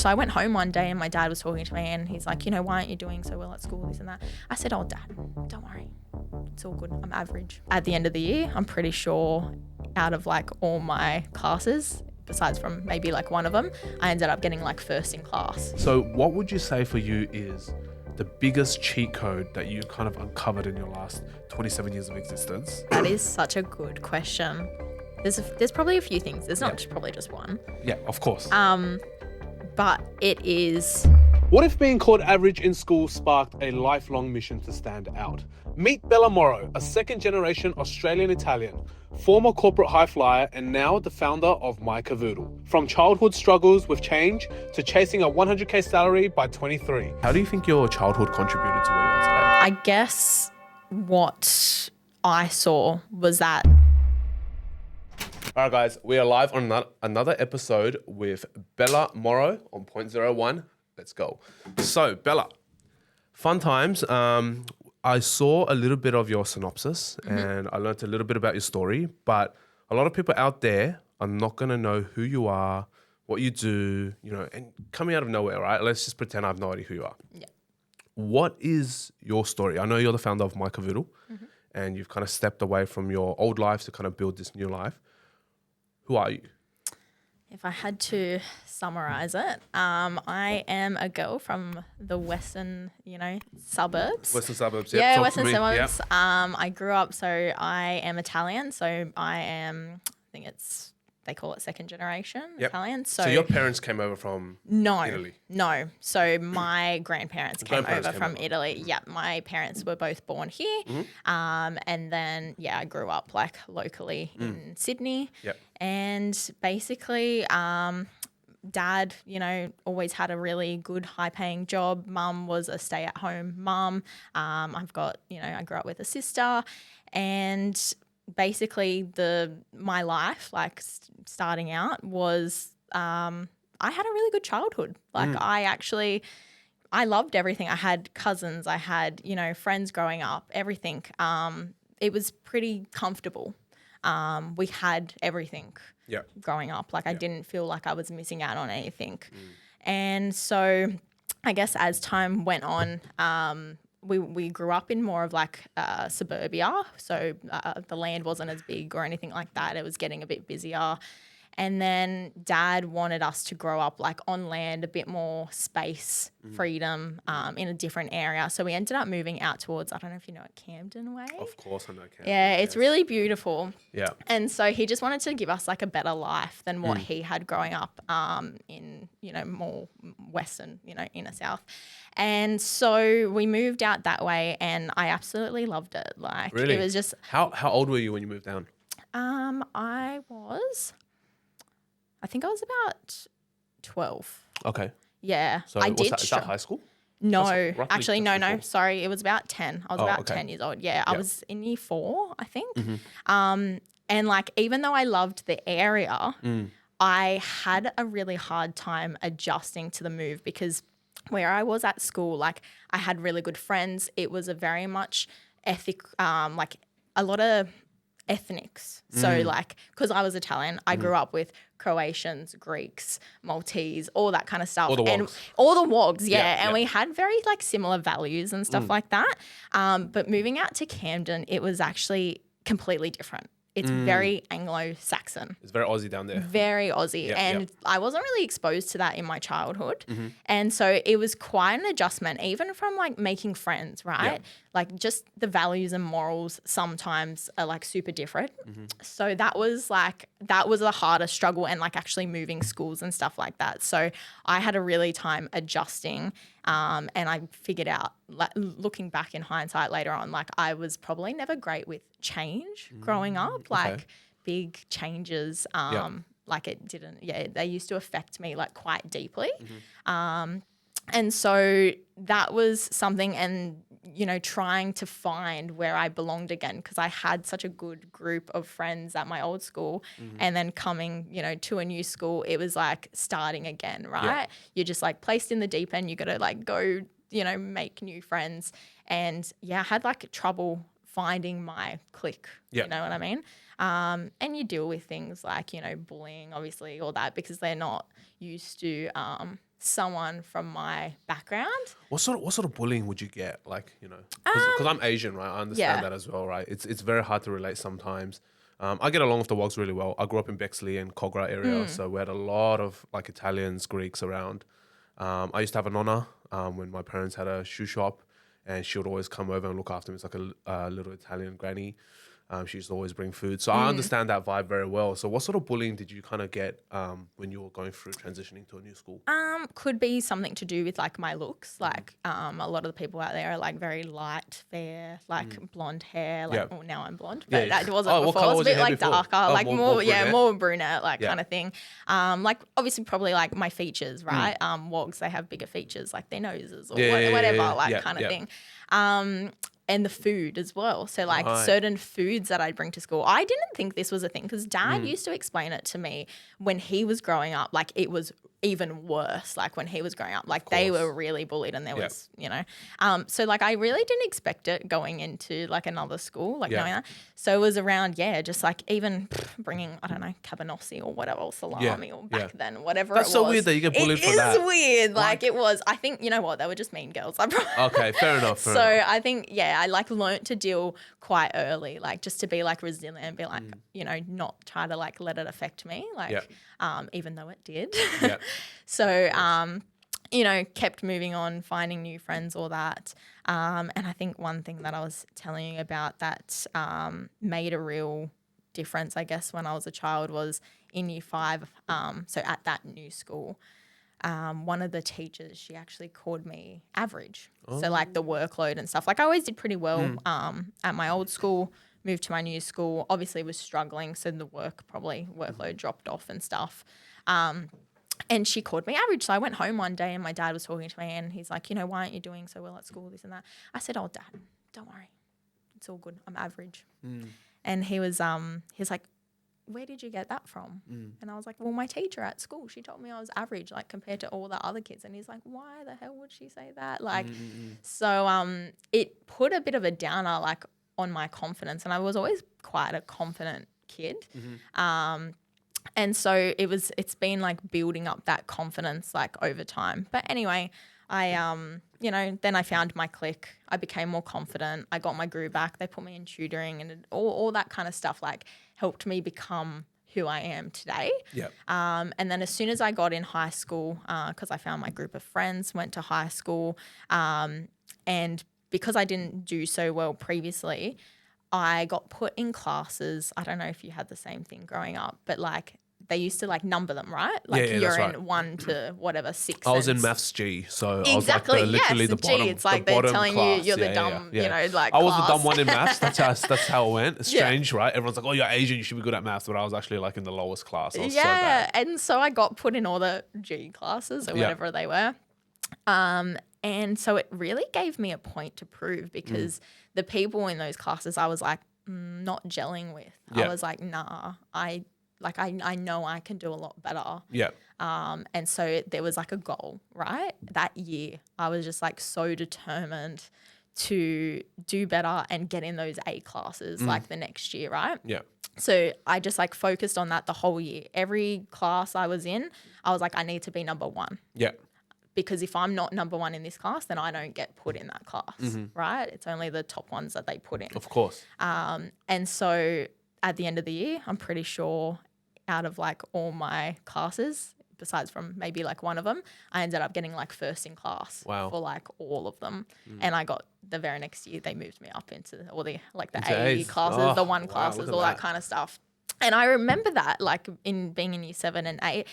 So I went home one day and my dad was talking to me and he's like, why aren't you doing so well at school, this and that. I said, oh, Dad, don't worry. It's all good. I'm average. At the end of the year, I'm pretty sure out of like all my classes, besides from maybe like one of them, I ended up getting like first in class. So what would you say for you is the biggest cheat code that you kind of uncovered in your last 27 years of existence? That is such a good question. There's probably a few things. There's not probably just one. Yeah, of course. But it is... What if being called average in school sparked a lifelong mission to stand out? Meet Bella Moro, a second-generation Australian-Italian, former corporate high flyer and now the founder of MyCavoodle. From childhood struggles with change to chasing a 100k salary by 23. How do you think your childhood contributed to where you are today? I guess what I saw was that... All right, guys, we are live on another episode with Bella Moro on Point 01. Let's go. So, Bella, fun times. I saw a little bit of your synopsis and I learned a little bit about your story, but a lot of people out there are not going to know who you are, what you do, and coming out of nowhere, right? Let's just pretend I have no idea who you are. Yeah. What is your story? I know you're the founder of MyCavoodle and you've kind of stepped away from your old life to kind of build this new life. Who are you? If I had to summarize it, I am a girl from the western, suburbs. Western suburbs, yeah. Western suburbs. Yep. I grew up, so I am Italian. So I am, they call it second generation Italian. So your parents came over from Italy? No. So my grandparents came over from Italy. Yeah, my parents were both born here. And then, I grew up like locally in Sydney. Yep. And basically, Dad, always had a really good high-paying job. Mum was a stay-at-home mum. I've got, I grew up with a sister, and basically my life, like starting out, was I had a really good childhood. Like I loved everything. I had cousins. I had friends growing up. Everything. It was pretty comfortable. We had everything. Growing up. Like I didn't feel like I was missing out on anything. And so I guess as time went on, we grew up in more of like suburbia. So the land wasn't as big or anything like that. It was getting a bit busier. And then Dad wanted us to grow up like on land, a bit more space, freedom in a different area. So we ended up moving out towards, I don't know if you know it, Camden Way. Of course I know Camden. Yeah, it's really beautiful. Yeah. And so he just wanted to give us like a better life than what he had growing up in, more western, inner south. And so we moved out that way and I absolutely loved it. Like really? It was just... How old were you when you moved down? I think I was about 12. Okay. Yeah. So is that high school? No, actually, no. Sorry, it was about 10. I was about 10 years old. Yeah, I was in year 4, I think. And like, even though I loved the area, I had a really hard time adjusting to the move because where I was at school, like I had really good friends. It was a very much like a lot of ethnics. So like, because I was Italian, I grew up with Croatians, Greeks, Maltese, all that kind of stuff. All the wogs. All the wogs, yeah. And we had very like similar values and stuff like that. But moving out to Camden, it was actually completely different. It's very Anglo-Saxon. It's very Aussie down there. Very Aussie. And I wasn't really exposed to that in my childhood. And so it was quite an adjustment, even from like making friends, right? Like just the values and morals sometimes are like super different. So that was the hardest struggle and like actually moving schools and stuff like that. So I had a really time adjusting. And I figured out, looking back in hindsight later on, like I was probably never great with change growing up, like big changes. Like it didn't, they used to affect me like quite deeply. And so that was something, and trying to find where I belonged again, because I had such a good group of friends at my old school, and then coming, to a new school, it was like starting again, right? You're just like placed in the deep end. You got to like go, make new friends. And I had like trouble finding my clique, you know what I mean? And you deal with things like, bullying, obviously, all that, because they're not used to someone from my background. What sort of bullying would you get? Like, because I'm Asian, right? I understand that as well, right? It's very hard to relate sometimes. I get along with the Wogs really well. I grew up in Bexley and Kogarah area, so we had a lot of like Italians, Greeks around. I used to have a nonna when my parents had a shoe shop, and she would always come over and look after me. It's like a little Italian granny. She used to always bring food. So I understand that vibe very well. So what sort of bullying did you kind of get when you were going through transitioning to a new school? Could be something to do with like my looks. Like a lot of the people out there are like very light, fair, like blonde hair. Like now I'm blonde, but that wasn't before. It was a bit like darker, like more brunette, like kind of thing. Like obviously probably like my features, right? Wogs, they have bigger features, like their noses or whatever, kind of thing. And the food as well. So like certain foods that I'd bring to school. I didn't think this was a thing because Dad used to explain it to me when he was growing up. Like it was even worse. Like when he was growing up, like they were really bullied and there was, so like I really didn't expect it going into like another school, like knowing that. So it was around, just like even bringing, I don't know, cabanossi or whatever, or salami or back then, whatever That's it was. so weird that you get bullied for that. It is weird. Like it was, I think, you know what, they were just mean girls. Okay, fair enough. I think, I like learnt to deal quite early, like just to be like resilient and be like, not try to like let it affect me, like even though it did. So, kept moving on, finding new friends, all that. And I think one thing that I was telling you about that made a real difference, I guess, when I was a child was in year 5. So at that new school, one of the teachers, she actually called me average. So like the workload and stuff. Like I always did pretty well at my old school, moved to my new school, obviously was struggling. So the workload dropped off and stuff. And she called me average. So I went home one day and my dad was talking to me and he's like, why aren't you doing so well at school, this and that? I said, oh, Dad, don't worry. It's all good. I'm average. And he's like, where did you get that from? And I was like, well, my teacher at school, she told me I was average, like compared to all the other kids. And he's like, why the hell would she say that? Like, so it put a bit of a downer like on my confidence. And I was always quite a confident kid. And so it's been like building up that confidence like over time. But anyway, I, then I found my clique. I became more confident. I got my groove back. They put me in tutoring and all that kind of stuff like helped me become who I am today. And then as soon as I got in high school, because I found my group of friends, went to high school, and because I didn't do so well previously, I got put in classes. I don't know if you had the same thing growing up, but like they used to like number them, right? Like you're in 1 to whatever 6. I was in maths G, so exactly. I was like literally the bottom. G. It's like they're telling class. you're the dumb, like I was class. the dumb one in maths. That's how it went. It's strange, right? Everyone's like, oh, you're Asian, you should be good at maths, but I was actually like in the lowest class. I was so bad. And so I got put in all the G classes or whatever they were. And so it really gave me a point to prove because the people in those classes I was like not gelling with. I was like, nah, I know I can do a lot better. And so there was like a goal, right? That year, I was just like so determined to do better and get in those A classes like the next year, right? So I just like focused on that the whole year. Every class I was in, I was like, I need to be number 1. Because if I'm not number 1 in this class, then I don't get put in that class, right? It's only the top ones that they put in. Of course. And so at the end of the year, I'm pretty sure out of like all my classes, besides from maybe like one of them, I ended up getting like first in class for like all of them. And I got the very next year, they moved me up into all the like the A classes, the 1 classes, all that kind of stuff. And I remember that like in being in year 7 and 8,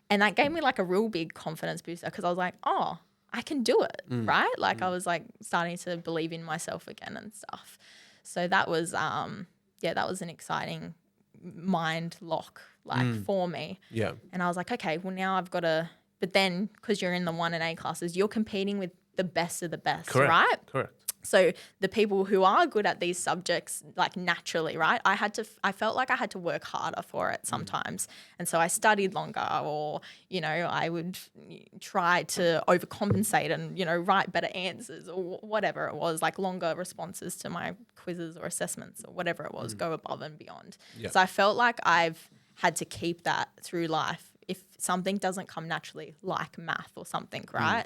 and that gave me like a real big confidence booster because I was like, oh, I can do it, right? Like I was like starting to believe in myself again and stuff. So that was, that was an exciting mind lock like for me. And I was like, okay, well now I've got to, but then because you're in the 1 and A classes, you're competing with the best of the best, right? Correct. So the people who are good at these subjects, like naturally, right? I felt like I had to work harder for it sometimes. And so I studied longer or, I would try to overcompensate and, write better answers or whatever it was, like longer responses to my quizzes or assessments or whatever it was, go above and beyond. So I felt like I've had to keep that through life if something doesn't come naturally, like math or something, right?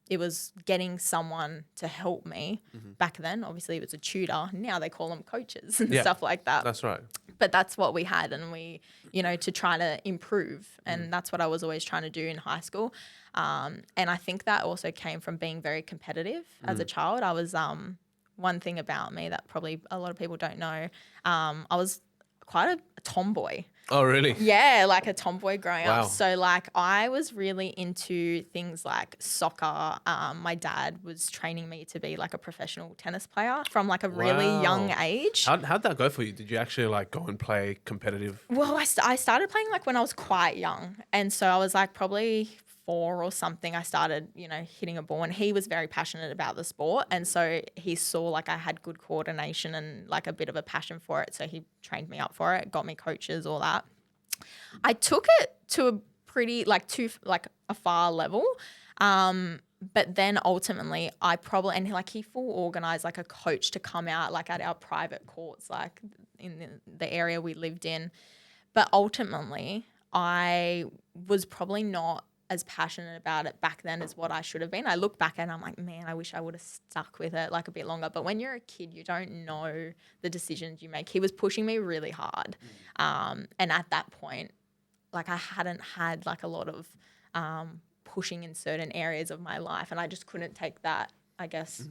It was getting someone to help me. Back then, obviously it was a tutor. Now they call them coaches and stuff like that. That's right. But that's what we had, and we, to try to improve. And that's what I was always trying to do in high school. And I think that also came from being very competitive as a child. I was, one thing about me that probably a lot of people don't know, I was quite a tomboy. Oh, really? Yeah, like a tomboy growing Wow. up. So like I was really into things like soccer. My dad was training me to be like a professional tennis player from like a really young age. How'd that go for you? Did you actually like go and play competitive? Well, I started playing like when I was quite young. And so I was like probably 4 or something. I started, hitting a ball, and he was very passionate about the sport. And so he saw like I had good coordination and like a bit of a passion for it. So he trained me up for it, got me coaches, all that. I took it to a pretty a far level. But then ultimately he full organized like a coach to come out like at our private courts, like in the area we lived in. But ultimately I was probably not as passionate about it back then as what I should have been. I look back and I'm like, man, I wish I would have stuck with it like a bit longer. But when you're a kid, you don't know the decisions you make. He was pushing me really hard. And at that point, like I hadn't had like a lot of pushing in certain areas of my life, and I just couldn't take that, I guess,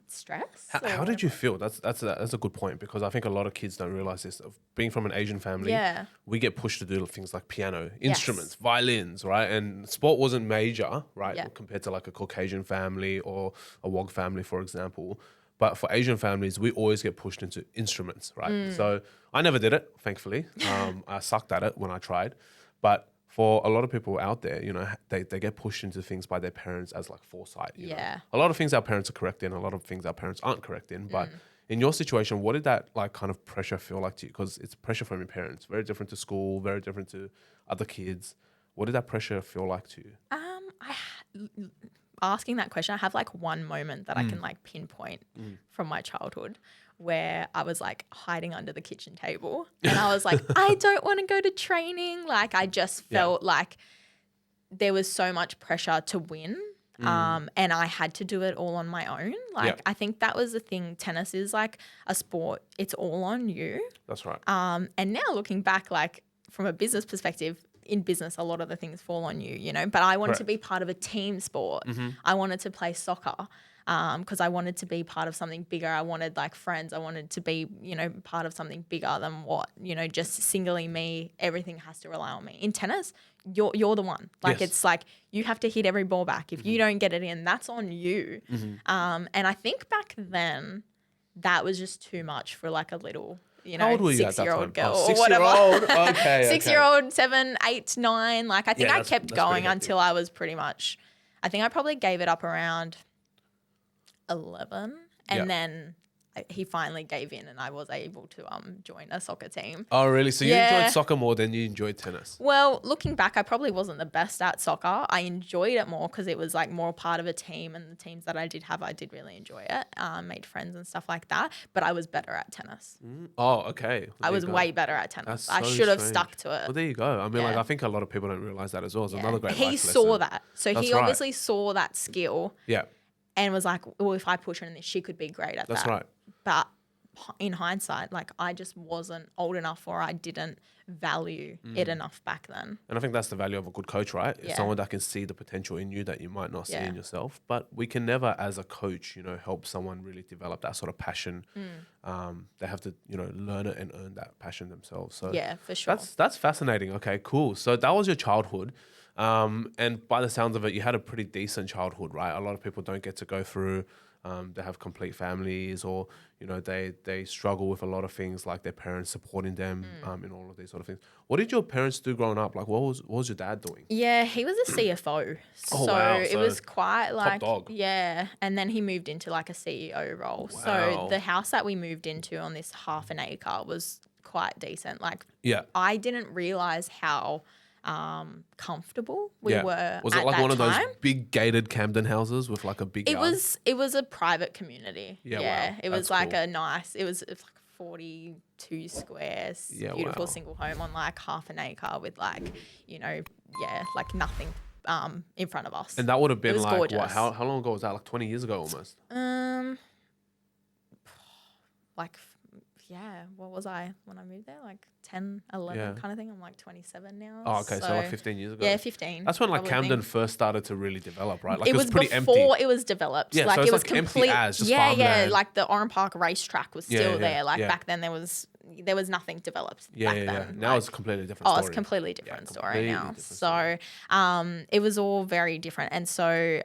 stress. How did you feel? That's a good point, because I think a lot of kids don't realize this. Of being from an Asian family, we get pushed to do things like piano, instruments, violins, right? And sport wasn't major, right, compared to like a Caucasian family or a Wog family, for example. But for Asian families, we always get pushed into instruments, right? So I never did it, thankfully. I sucked at it when I tried. But for a lot of people out there, they get pushed into things by their parents as like foresight. You know? A lot of things our parents are correct in, a lot of things our parents aren't correct in. But in your situation, what did that like kind of pressure feel like to you? Because it's pressure from your parents, very different to school, very different to other kids. What did that pressure feel like to you? Asking that question, I have like one moment that I can like pinpoint from my childhood where I was like hiding under the kitchen table and I was like, I don't want to go to training. Like I just felt like there was so much pressure to win. And I had to do it all on my own. Like I think that was the thing. Tennis is like a sport. It's all on you. That's right. And now looking back, like from a business perspective, in business, a lot of the things fall on you, but I wanted to be part of a team sport. I wanted to play soccer because I wanted to be part of something bigger. I wanted like friends. I wanted to be, part of something bigger than what, just singly me. Everything has to rely on me. In tennis, you're the one. Like it's like you have to hit every ball back. If you don't get it in, that's on you. And I think back then that was just too much for like a little, How old were you 6-year-old girl or whatever. 6-year-old? Okay. 6-year-old, 7, 8, 9. Like I think I kept that's going pretty until I was pretty much, I think I probably gave it up around 11, and then he finally gave in and I was able to join a soccer team. Oh, really? So you enjoyed soccer more than you enjoyed tennis? Well, looking back, I probably wasn't the best at soccer. I enjoyed it more because it was like more part of a team, and the teams that I did have, I did really enjoy it. Made friends and stuff like that, but I was better at tennis. Oh, okay. Well, I was way better at tennis. That's I so should have strange. stuck to it. Well, there you go. I mean, like I think a lot of people don't realize that as well. It's another great He life saw lesson. that. So That's he right. obviously saw that skill Yeah, and was like, well, if I push her in this, she could be great at that's that. right. But in hindsight, like I just wasn't old enough, or I didn't value it enough back then. And I think that's the value of a good coach, right? It's Yeah. someone that can see the potential in you that you might not see Yeah. in yourself. But we can never, as a coach, help someone really develop that sort of passion. They have to, learn it and earn that passion themselves. So Yeah, for sure. that's fascinating. Okay, cool. So that was your childhood. And by the sounds of it, you had a pretty decent childhood, right? A lot of people don't get to go through. They have complete families, or they struggle with a lot of things, like their parents supporting them in all of these sort of things. What did your parents do growing up? Like, what was your dad doing? Yeah, he was a CFO. Oh, so wow. it So was quite like, dog. yeah. And then he moved into like a CEO role. Wow. So the house that we moved into on this half an acre was quite decent. Like Yeah. I didn't realize how comfortable we were. Was it at like that one of those time. big gated Camden houses with like a big It yard? was a private community. Yeah, wow. It was That's like cool. it was like 42 squares, Yeah, beautiful wow. single home on like half an acre with like, like nothing in front of us. And that would have It been was like, gorgeous. what, how long ago was that? Like 20 years ago almost. Like, yeah, what was I when I moved there? Like 10, 11 kind of thing. I'm like 27 now. Oh, okay. So like 15 years ago. Yeah, 15. That's when like probably Camden think. first started to really develop, right? Like It was pretty before empty. it was developed. Yeah, like so it it's was like empty complete. as just yeah, farmland. like the Oran Park racetrack was still yeah, there. Like yeah. back then there was nothing developed. Yeah, back yeah, yeah. then. Now Like, it's a completely different story. it's a completely different story completely now. different story. So it was all very different. And so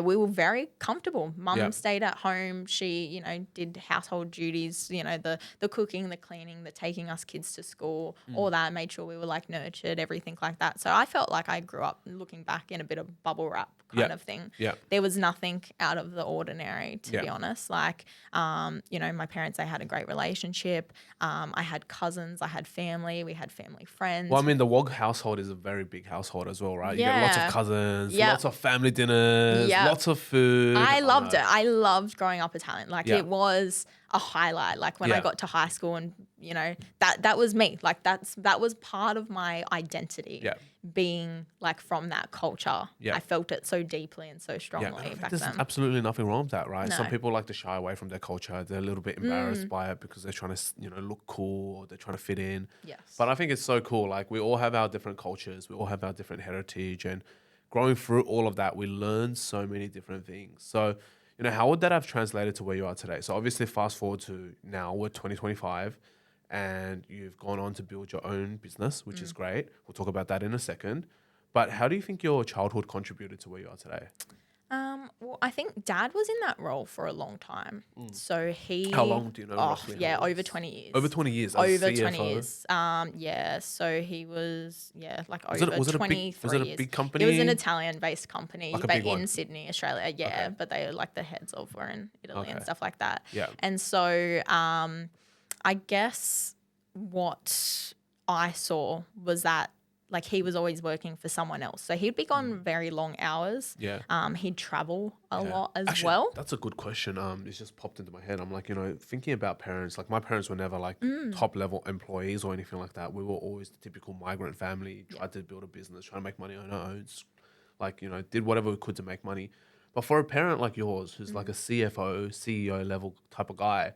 we were very comfortable. Mum stayed at home. She, did household duties, the cooking, the cleaning, the taking us kids to school, all that, made sure we were like nurtured, everything like that. So I felt like I grew up looking back in a bit of bubble wrap kind of thing. Yeah. There was nothing out of the ordinary, to be honest. Like, my parents, they had a great relationship. I had cousins, I had family, we had family friends. Well, I mean, the Wog household is a very big household as well, right? You get lots of cousins, lots of family dinners, lots of food. I loved it. I loved growing up Italian. Like it was a highlight. Like when I got to high school and, that was me. Like that was part of my identity. Yeah. Being like from that culture. Yeah. I felt it so deeply and so strongly back there's then. absolutely nothing wrong with that, right? No. Some people like to shy away from their culture. They're a little bit embarrassed by it because they're trying to, look cool or they're trying to fit in. Yes. But I think it's so cool. Like we all have our different cultures. We all have our different heritage, and growing through all of that, we learn so many different things. So, how would that have translated to where you are today? So obviously fast forward to now, we're 2025 and you've gone on to build your own business, which is great. We'll talk about that in a second. But how do you think your childhood contributed to where you are today? Well, I think Dad was in that role for a long time. So he... How long do you know roughly? Yeah, over 20 years. Over 20 years as Over CFO? 20 years. So he was, like Was over it 23 years. Was it a big company? It was an Italian-based company, Like a but big in one? Sydney, Australia. Yeah, Okay. but they like the heads of were in Italy and Okay. stuff like that. Yeah. And so I guess what I saw was that like he was always working for someone else. So he'd be gone very long hours. Yeah. He'd travel a lot as Actually, well. That's a good question. It's just popped into my head. I'm like, thinking about parents, like my parents were never like top level employees or anything like that. We were always the typical migrant family, tried to build a business, trying to make money on our own, like, did whatever we could to make money. But for a parent like yours, who's like a CFO, CEO level type of guy,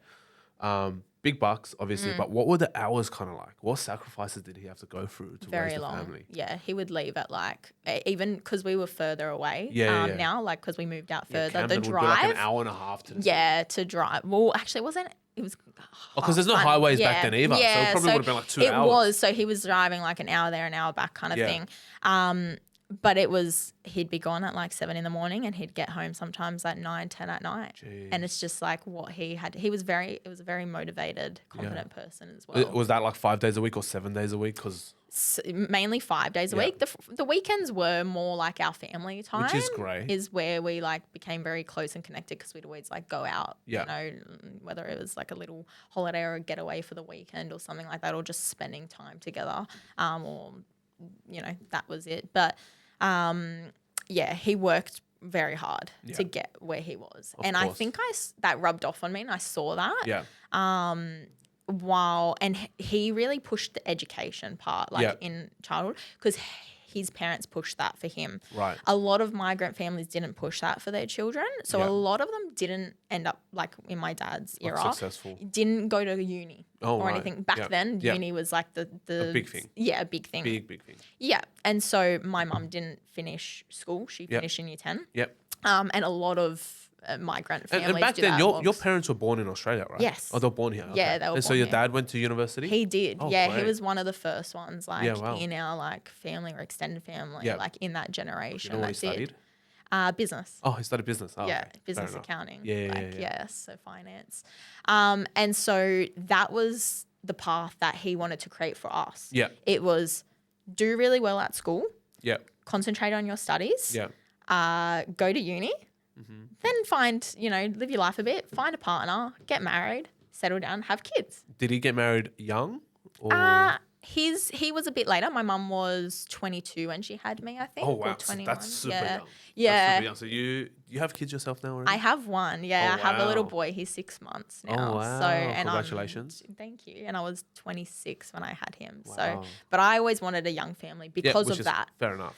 big bucks, obviously, but what were the hours kind of like? What sacrifices did he have to go through to raise the family? Yeah, he would leave at like, even because we were further away now, like because we moved out further, Camden the would be like an drive. hour and a half to To drive. Well, actually, it was. because there's no highways back then either. So it probably would have been like 2 hours. It was. So he was driving like an hour there, an hour back kind of thing. But he'd be gone at like 7 a.m. and he'd get home sometimes at 9, 10 at night. Jeez. And it's just like what he had. It was a very motivated, confident person as well. Was that like 5 days a week or 7 days a week? Because mainly 5 days a week. The weekends were more like our family time. Which is great. Is where we like became very close and connected because we'd always like go out, whether it was like a little holiday or a getaway for the weekend or something like that, or just spending time together, or that was it. But he worked very hard to get where he was. Of and course. I think that rubbed off on me and I saw that. Yeah. And he really pushed the education part, in childhood, because his parents pushed that for him. Right. A lot of migrant families didn't push that for their children. So a lot of them didn't end up, like in my dad's era, successful. Didn't go to uni or anything. Back then, uni was like the a big thing. Yeah, a big thing. Big thing. Yeah. And so my mum didn't finish school. She finished in year 10. Yep. And a lot of migrant families And back do then, that. your parents were born in Australia, right? Yes. Oh, they were born here. Okay. Yeah, they were And so born your here. dad went to university? He did. Oh, He great. was one of the first ones, like wow. in our like family or extended family, Yeah. like in that generation. You know what he That's it. studied? Business. Oh, he studied business. Oh, Yeah, okay. business Fair enough. accounting. Yeah. So finance. And so that was the path that he wanted to create for us. Yeah. It was do really well at school, Yeah. concentrate on your studies, Yeah. go to uni, then find, live your life a bit, find a partner, get married, settle down, have kids. Did he get married young? Or? He was a bit later. My mum was 22 when she had me, I think. Oh wow, Or so 21. that's super yeah. young. Yeah. That's super young. So you have kids yourself now already? I have one. Yeah, Oh, I have a little wow. boy. He's 6 months Oh now. wow! So and Congratulations. thank you. And I was 26 when I had him. Wow. So, but I always wanted a young family Yeah, because which of is that. fair enough.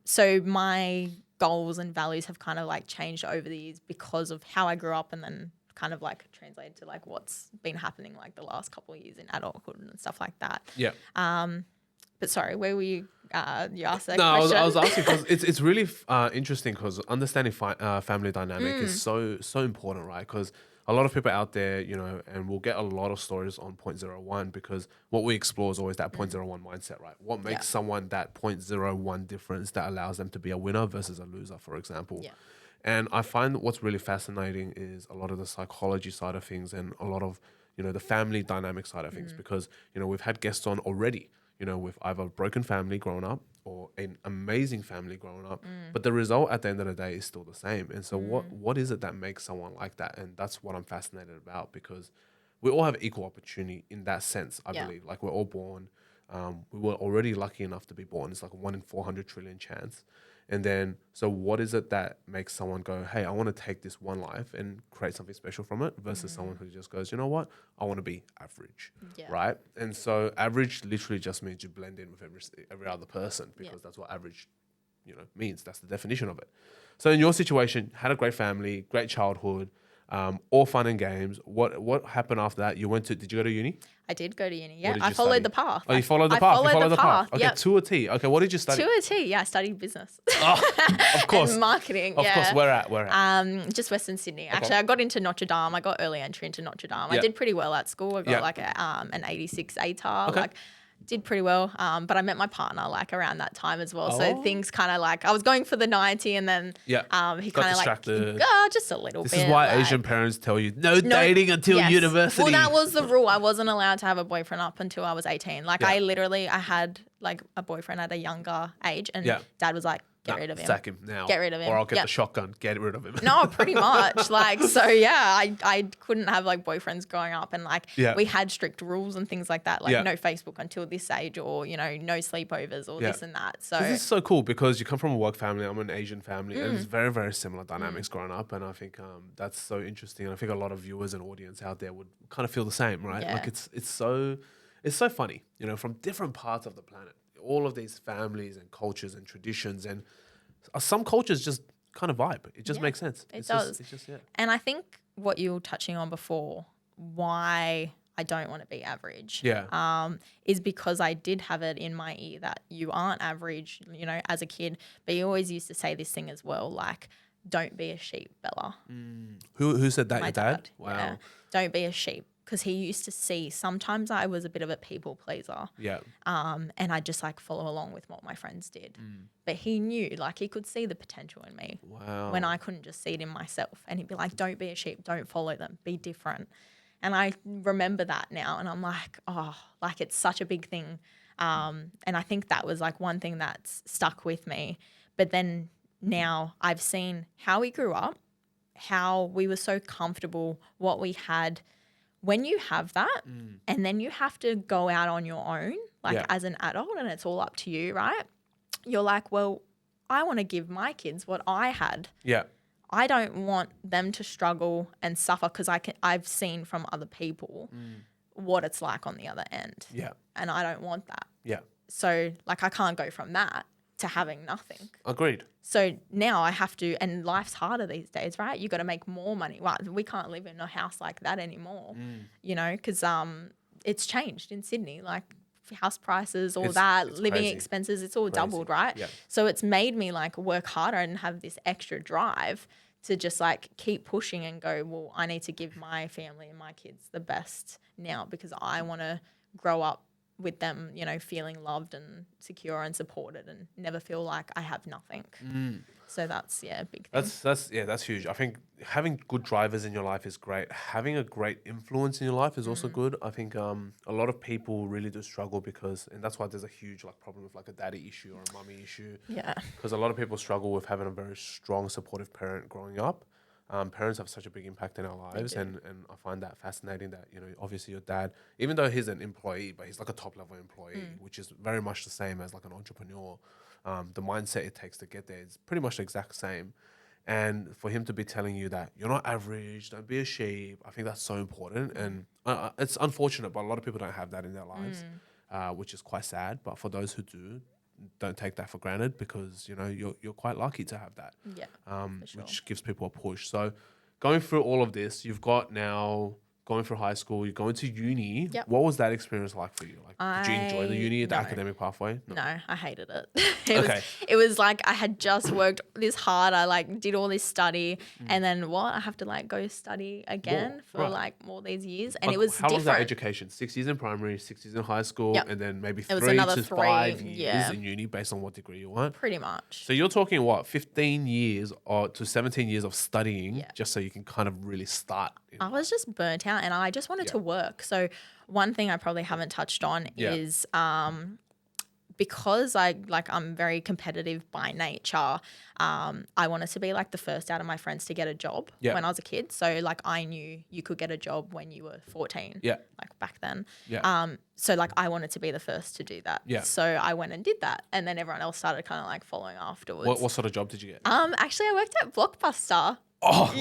So my goals and values have kind of like changed over the years because of how I grew up, and then kind of like translated to like what's been happening like the last couple of years in adulthood and stuff like that. Yeah. But sorry, where were you? You asked that No, question. I was asking because it's really interesting because understanding family dynamic is so important, right? Because a lot of people out there, you know, and we'll get a lot of stories on 0.01 because what we explore is always that 0.01 mindset, right? What makes someone that 0.01 difference that allows them to be a winner versus a loser, for example. Yeah. And I find what's really fascinating is a lot of the psychology side of things and a lot of, you know, the family dynamic side of things because, you know, we've had guests on already, you know, with either a broken family growing up or an amazing family growing up. But the result at the end of the day is still the same. And so what is it that makes someone like that? And that's what I'm fascinated about because we all have equal opportunity in that sense, I believe. Like we're all born. We were already lucky enough to be born. It's like a 1 in 400 trillion chance. And then, so what is it that makes someone go, hey, I want to take this one life and create something special from it versus someone who just goes, you know what, I want to be average, right? And so average literally just means you blend in with every other person because that's what average, you know, means. That's the definition of it. So in your situation, had a great family, great childhood, all fun and games. What happened after that? Did you go to uni? I did go to uni. Yeah, What did I you followed study? the path. Oh, you followed the I path. You followed followed the path. Okay, Yep. to a T. Okay, what did you study? To a T. Yeah, I studied business. Oh, of course. And marketing. Of course. Where at? Just Western Sydney. Actually, I got into Notre Dame. I got early entry into Notre Dame. I did pretty well at school. I got like an 86 ATAR. Okay. Like, did pretty well. But I met my partner like around that time as well. Oh. So things kind of like I was going for the 90, and then he Got kind of distracted. like just a little bit. This is why like, Asian parents tell you no dating until university. Well, that was the rule. I wasn't allowed to have a boyfriend up until I was 18. Like I had like a boyfriend at a younger age, and dad was like, get rid of him. Sack him now. Get rid of him. Or I'll get the shotgun. Get rid of him. No, pretty much. Like, so yeah, I couldn't have like boyfriends growing up, and like we had strict rules and things like that, like no Facebook until this age, or you know, no sleepovers or this and that. So this is so cool because you come from a work family. I'm an Asian family, and it's very, very similar dynamics growing up. And I think that's so interesting. And I think a lot of viewers and audience out there would kind of feel the same, right? Yeah. Like it's so funny, you know, from different parts of the planet, all of these families and cultures and traditions, and some cultures just kind of vibe. It just makes sense. It does. It's just And I think what you were touching on before, why I don't want to be average, is because I did have it in my ear that you aren't average, you know, as a kid. But you always used to say this thing as well, like, don't be a sheep, Bella. Who said that? My Your dad? Wow. Yeah. Don't be a sheep. Because he used to see, sometimes I was a bit of a people pleaser. Yeah. And I just like follow along with what my friends did. But he knew, like he could see the potential in me. Wow. When I couldn't just see it in myself. And he'd be like, don't be a sheep, don't follow them, be different. And I remember that now, and I'm like, oh, like it's such a big thing. And I think that was like one thing that's stuck with me. But then now I've seen how we grew up, how we were so comfortable, what we had. When you have that and then you have to go out on your own, like as an adult, and it's all up to you, right? You're like, well, I want to give my kids what I had. Yeah. I don't want them to struggle and suffer because I've seen from other people what it's like on the other end. Yeah. And I don't want that. Yeah. So like I can't go from that to having nothing. Agreed. So now I have to, and life's harder these days, right? You got to make more money. Well, we can't live in a house like that anymore, you know, because it's changed in Sydney, like house prices, all that, living crazy. expenses, it's all doubled, right? Yeah. So it's made me like work harder and have this extra drive to just like keep pushing and go, well, I need to give my family and my kids the best now because I want to grow up with them, you know, feeling loved and secure and supported and never feel like I have nothing. So that's, a big thing. That's huge. I think having good drivers in your life is great. Having a great influence in your life is also good. I think a lot of people really do struggle and that's why there's a huge like problem with like a daddy issue or a mummy issue. Yeah. Because a lot of people struggle with having a very strong, supportive parent growing up. Parents have such a big impact in our lives, and I find that fascinating that, you know, obviously your dad, even though he's an employee, but he's like a top level employee, which is very much the same as like an entrepreneur. The mindset it takes to get there is pretty much the exact same. And for him to be telling you that you're not average, don't be a sheep, I think that's so important. And it's unfortunate, but a lot of people don't have that in their lives, which is quite sad. But for those who do, don't take that for granted, because, you know, you're quite lucky to have that. Yeah, for sure. Which gives people a push. So going through all of this, you've got now going through high school, you're going to uni. Yep. What was that experience like for you? Like, did you enjoy the uni, the academic pathway? No, I hated it. Okay. It was like I had just worked this hard. I like did all this study, and then I have to like go study again for like all these years, and Like, it was how long was that different. education? 6 years in primary, 6 years in high school, Yep. and then maybe was 3 another to 3, 5 years yeah. in uni, based on what degree you want. Pretty much. So you're talking what, 15 years or to 17 years of studying, Yeah. just so you can kind of really start. I was just burnt out, and I just wanted to work. So one thing I probably haven't touched on is because I'm very competitive by nature. I wanted to be like the first out of my friends to get a job when I was a kid. So like I knew you could get a job when you were 14. Yeah. Like back then. Yeah. So like I wanted to be the first to do that. Yeah. So I went and did that, and then everyone else started kind of like following afterwards. What sort of job did you get? Actually I worked at Blockbuster. Oh,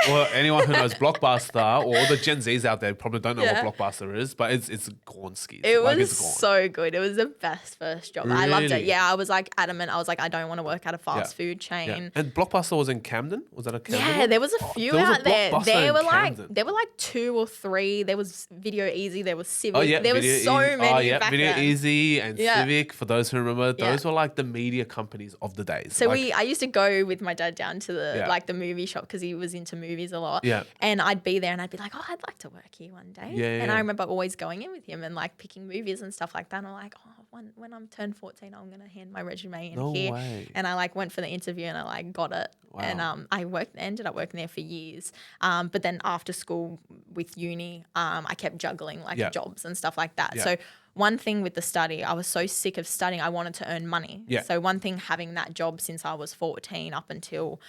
well, anyone who knows Blockbuster, or the Gen Zs out there probably don't know what Blockbuster is, but it's gone skis. It was it's gone. so good. It was the best first job. I loved it. Really? Yeah, I was like adamant. I was like, I don't want to work at a fast food chain. Yeah. And Blockbuster was in Camden? Was that a Camden? Yeah, one? there was a few there was a out there. Blockbuster There were like 2 or 3. There was Video Easy. There was Civic. Oh, yeah. There was Video so Easy. many yeah. back Video then. Easy and Civic, for those who remember, those Yeah. were like the media companies of the days. So like, I used to go with my dad down to the Yeah. like the movie shop because he was into movies a lot. Yeah. And I'd be there and I'd be like, oh, I'd like to work here one day. Yeah, and yeah. I remember always going in with him and like picking movies and stuff like that. And I'm like, oh, when I'm turned 14, I'm gonna hand my resume in No here. way. And I like went for the interview and I like got it. Wow. And I ended up working there for years. But then after school with uni, I kept juggling like jobs and stuff like that. Yeah. So one thing with the study, I was so sick of studying, I wanted to earn money. Yeah. So one thing having that job since I was 14 up until,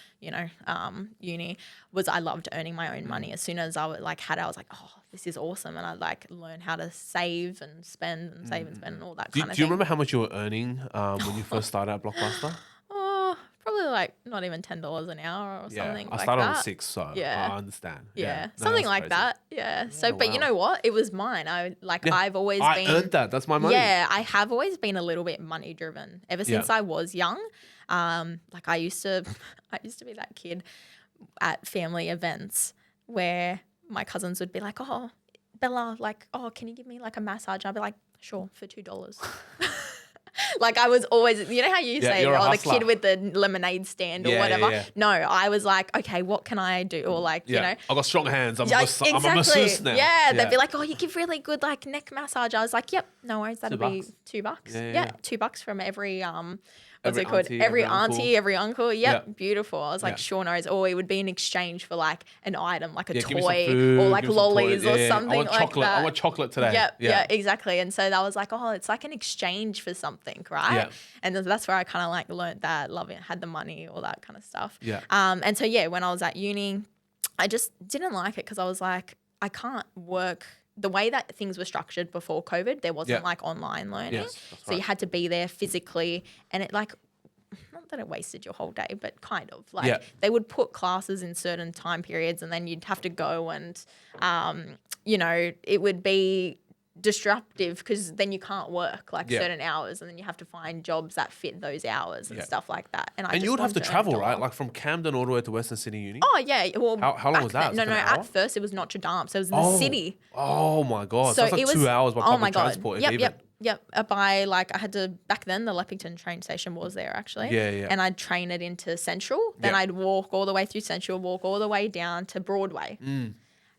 uni was I loved earning my own money. As soon as I had it, I was like, oh, this is awesome. And I like learn how to save and spend and save and spend and all that kind of do you thing. remember how much you were earning when you first started at Blockbuster? Oh, probably like not even $10 an hour or something I like started that. on 6, so Yeah. I understand. Yeah, No, something that's like crazy. that. Yeah. So, but you wow. know what? It was mine. I've always been. I earned that. That's my money. Yeah, I have always been a little bit money driven ever since I was young. Like I used to be that kid at family events where my cousins would be like, "Oh, Bella, like, oh, can you give me like a massage?" I'd be like, "Sure, for $2." Like I was always, you know how you say, you're a oh, the hustler. kid with the lemonade stand or Yeah, whatever. yeah. No, I was like, okay, what can I do? Or like, you know, I got strong hands. I'm, yeah, I'm a masseuse now. Yeah, they'd be like, oh, you give really good like neck massage. I was like, yep, no worries, that'd be $2. $2. Yeah. $2 from every Every it called? auntie, Every every uncle. auntie, every uncle. Yep, Yeah. beautiful. I was like, Yeah. sure, no worries. Or it would be in exchange for like an item, like a Give me some toy food, or like give me some lollies toys. or Yeah, something I want like chocolate. that. I want chocolate today. Yep, yeah, exactly. And so that was like, oh, it's like an exchange for something, right? Yeah. And that's where I kind of like learned that, loving it, had the money, all that kind of stuff. Yeah. And so yeah, when I was at uni, I just didn't like it because I was like, I can't work the way that things were structured before COVID. There wasn't like online learning, Yes, that's so you right. had to be there physically, and it like. Not that it wasted your whole day, but kind of like Yeah. they would put classes in certain time periods and then you'd have to go and, it would be disruptive because then you can't work like certain hours and then you have to find jobs that fit those hours and stuff like that. And And you would have to wanted travel, earn right? dollar. Like from Camden all the way to Western Sydney Uni? Oh, yeah. Well, How long back was that? then- No, It's like no. an hour? At first, it was Notre Dame. So it was in the city. Oh my God. So So it's like it was 2 hours by public transport. if even. Yep. I had to, back then, the Leppington train station was there actually. Yeah. And I'd train it into Central. Then Yeah. I'd walk all the way through Central, walk all the way down to Broadway. Mm.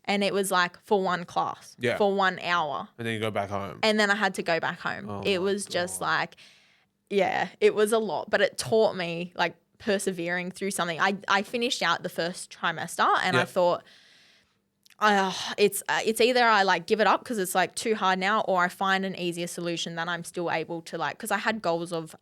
And it was like for one class, Yeah. for 1 hour. And then you go back home. And then I had to go back home. Oh It my was just God. like, yeah, it was a lot. But it taught me like persevering through something. I finished out the first trimester and I thought, it's either I like give it up because it's like too hard now, or I find an easier solution that I'm still able to like, because I had goals of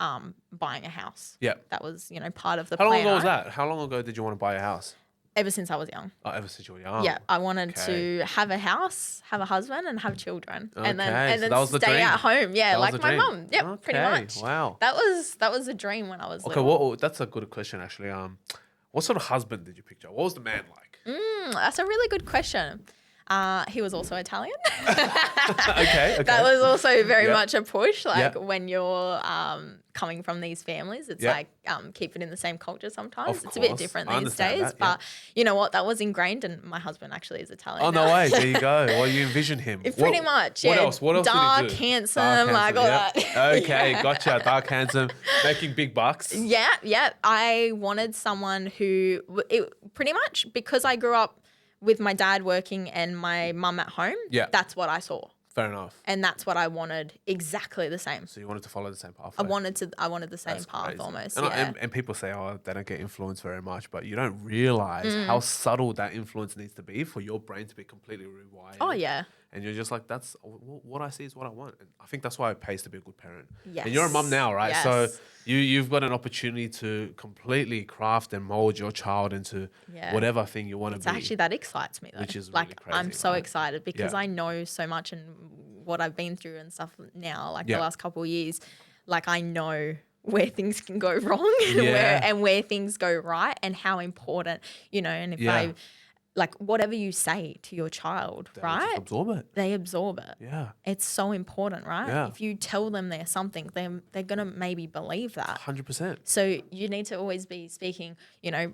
buying a house. Yeah. That was part of the How long plan. ago was right? that? How long ago did you want to buy a house? Ever since I was young. Oh, ever since you were young. Yeah, I wanted to have a house, have a husband, and have children, and then so that was the stay dream. at home. Yeah, That was like the my dream. mum. Yep, Okay, pretty much. wow. That was a dream when I was Okay, little. that's a good question actually. What sort of husband did you picture? What was the man like? That's a really good question. He was also Italian. Okay. That was also very Yeah. much a push. Like Yeah. when you're coming from these families, it's Yeah. like keep it in the same culture sometimes. Of It's a bit course. different I these understand days. that, yeah. But you know what? That was ingrained, and my husband actually is Italian. Oh, no now. way. There you go. Well, you envision him. Pretty much. What Yeah. else? What else Dark, did he do? handsome, like all yep. that. Okay, Yeah. gotcha. Dark, handsome, making big bucks. Yeah. I wanted someone who, pretty much because I grew up with my dad working and my mum at home. Yeah. That's what I saw. Fair enough. And that's what I wanted, exactly the same. So you wanted to follow the same path. I wanted the same That's path crazy. almost. And, Yeah. and people say, oh, they don't get influenced very much, but you don't realize how subtle that influence needs to be for your brain to be completely rewired. Oh yeah. And you're just like, that's what I see is what I want. And I think that's why it pays to be a good parent. Yes. And you're a mum now, right? So Yes. you've got an opportunity to completely craft and mold your child into Yeah. whatever thing you want to It's be. actually that excites me though. Which is like really crazy, I'm so right? excited because Yeah. I know so much and what I've been through and stuff now, like Yeah. the last couple of years, like I know where things can go wrong and Yeah. where things go right and how important, and if Yeah. like whatever you say to your child, They'll right? just absorb it. They absorb it. Yeah. It's so important, right? Yeah. If you tell them they're something, they're gonna maybe believe that. 100%. So you need to always be speaking,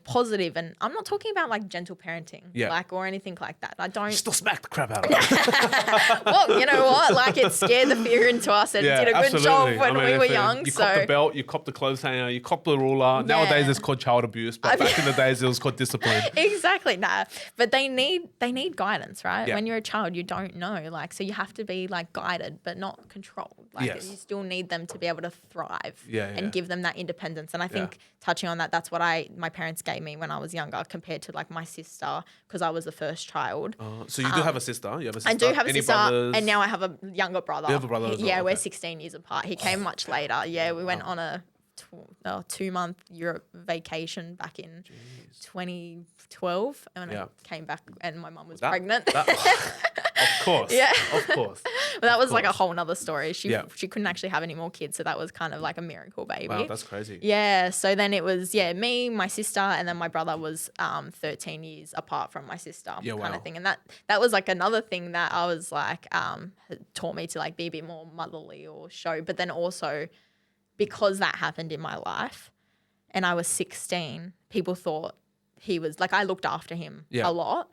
positive. And I'm not talking about like gentle parenting, Yeah. like or anything like that. I don't. Still smack the crap out of it. Well, you know what? Like it scared the fear into us and did a good job when we were young. You So cop the belt, you cop the clothes hanger, you cop the ruler. Nowadays it's called child abuse, but back in the days it was called discipline. exactly, nah. But they need guidance, right? Yeah. When you're a child, you don't know, like, so you have to be like guided, but not controlled. Like Yes. you still need them to be able to thrive Yeah, and yeah. give them that independence. And I think touching on that, that's what my parents gave me when I was younger compared to like my sister because I was the first child. So you do have a sister? You have a sister? I do have a Any sister, brothers? and now I have a younger brother. You have a brother as well, Yeah, we're okay. 16 years apart. He came much later. Yeah, we went on a 2-month Europe vacation back in 2012, and Yeah. I came back and my mum was That- pregnant. Of course. Yeah. Of course. But that was like a whole nother story. She Yeah. couldn't actually have any more kids, so that was kind of like a miracle baby. Wow, that's crazy. Yeah, so then it was me, my sister, and then my brother was 13 years apart from my sister, Yeah, kind wow. of thing. And that was like another thing that I was like had taught me to like be a bit more motherly or show. But then also because that happened in my life, and I was 16, people thought he was like I looked after him Yeah. a lot,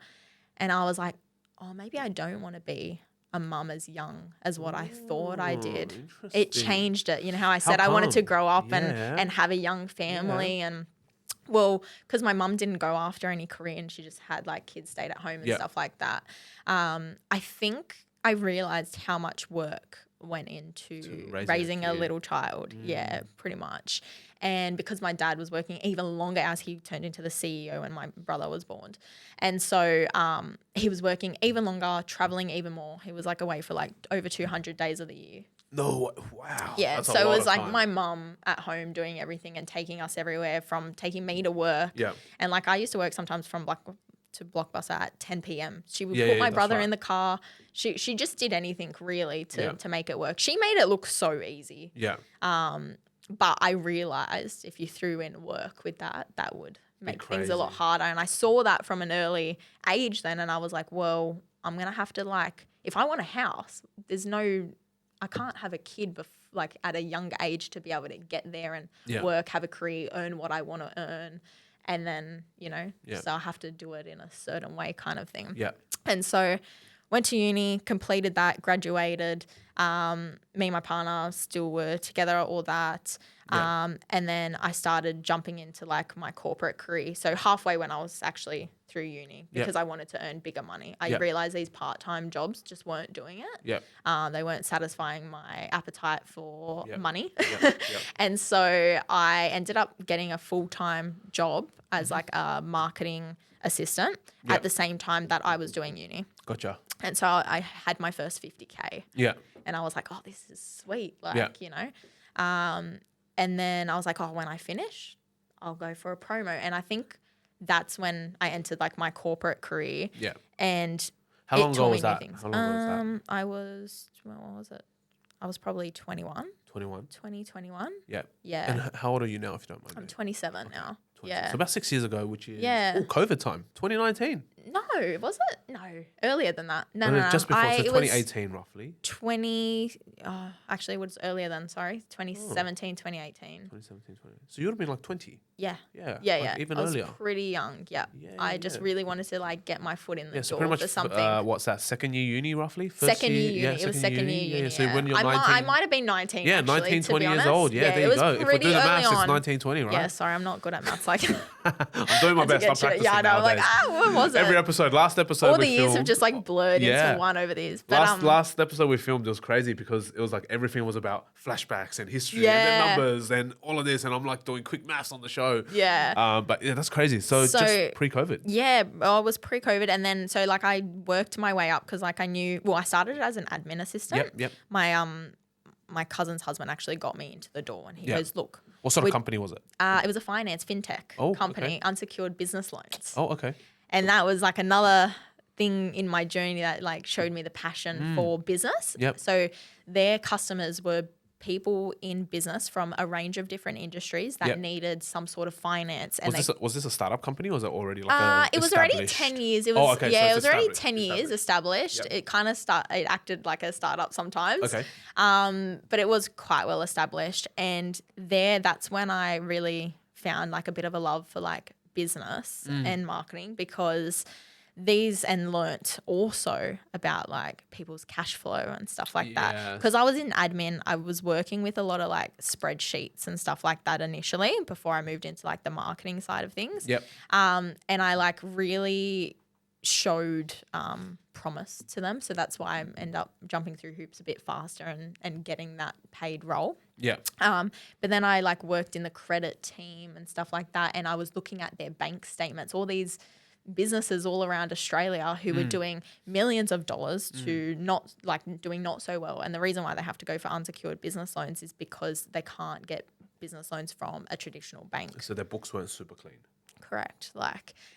and I was like, oh, maybe I don't want to be a mum as young as what I thought I did. It interesting. changed it. You know how I said How I wanted to come? grow up Yeah. and have a young family and well, because my mum didn't go after any career and she just had like kids stayed at home and Yeah. stuff like that. I think I realized how much work went into To raising a kid. little child. Yeah, pretty much. And because my dad was working even longer as he turned into the CEO when my brother was born. And so he was working even longer, traveling even more. He was like away for like over 200 days of the year. No, wow. Yeah, That's a so it lot was of like time. my mum at home doing everything and taking us everywhere, from taking me to work. Yeah. And like I used to work sometimes from to Blockbuster at 10 p.m. She would Yeah, put yeah, my that's brother right. in the car. She just did anything really Yeah. to make it work. She made it look so easy. Yeah. But I realized if you threw in work with that would make things a lot crazy. harder. And I saw that from an early age then. And I was like, well, I'm going to have to like, if I want a house, I can't have a kid like at a young age to be able to get there and Yeah. work, have a career, earn what I want to earn. And then, Yeah. so I have to do it in a certain way kind of thing. Yeah. And so went to uni, completed that, graduated. Me and my partner still were together, all that. Yeah. And then I started jumping into like my corporate career. So halfway when I was actually through uni because I wanted to earn bigger money. I realized these part-time jobs just weren't doing it. Yeah. They weren't satisfying my appetite for money. Yeah. And so I ended up getting a full-time job as like a marketing assistant at the same time that I was doing uni. Gotcha. And so I had my first 50K Yeah. and I was like, oh, this is sweet. Like, and then I was like, oh, when I finish, I'll go for a promo. And I think that's when I entered like my corporate career. Yeah. And How long it ago taught was me new that? things. How long ago was that? I was, what was it? I was probably 21. 21. 2021. Yeah. Yeah. And how old are you now, if you don't mind? I'm 27 now. 26. Yeah. So about 6 years ago, which is COVID time, 2019. No, was it? No, earlier than that. No. Just before, so it 2018 roughly. Actually, it was earlier than, sorry. 2017, 2018. 2017, 20. So you would have been like 20. Yeah. Yeah. Yeah, like yeah. Even I was earlier. pretty young. Yeah. I just really wanted to like get my foot in the So door pretty much for something. what's that? Second year uni roughly? Second year uni. It was second year uni. Yeah. So when you're 19. I might have been 19. Yeah, actually, 19, to 20 be years honest. old. Yeah, there you go. If we're doing the maths, it's 19, 20, right? Yeah, sorry, I'm not good at maths. Like, I'm doing my best. I'm practicing. Yeah, I know. I'm like, what was it? Last episode. All the years have just like blurred into one over these. But last episode we filmed, it was crazy because it was like everything was about flashbacks and history and then numbers and all of this, and I'm like doing quick maths on the show. Yeah. But yeah, that's crazy. So just pre-COVID. Yeah, well, it was pre-COVID, and then so like I worked my way up because like I knew. Well, I started as an admin assistant. Yep. My cousin's husband actually got me into the door, and he goes, "Look." What sort of company was it? It was a finance fintech company, unsecured business loans. Oh, okay. And that was like another thing in my journey that like showed me the passion for business. Yep. So their customers were people in business from a range of different industries that needed some sort of finance. And was this a startup company or was it already like it was already 10 years. It was, so it was already 10 years established. Yep. It kind of it acted like a startup sometimes. Okay. But it was quite well established. And that's when I really found like a bit of a love for like business and marketing because learnt also about like people's cash flow and stuff like that. Because I was in admin, I was working with a lot of like spreadsheets and stuff like that initially before I moved into like the marketing side of things. Yep. And I like really showed promise to them. So that's why I end up jumping through hoops a bit faster and getting that paid role. Yeah. But then I like worked in the credit team and stuff like that. And I was looking at their bank statements, all these businesses all around Australia who were doing millions of dollars to not so well. And the reason why they have to go for unsecured business loans is because they can't get business loans from a traditional bank. So their books weren't super clean. Correct.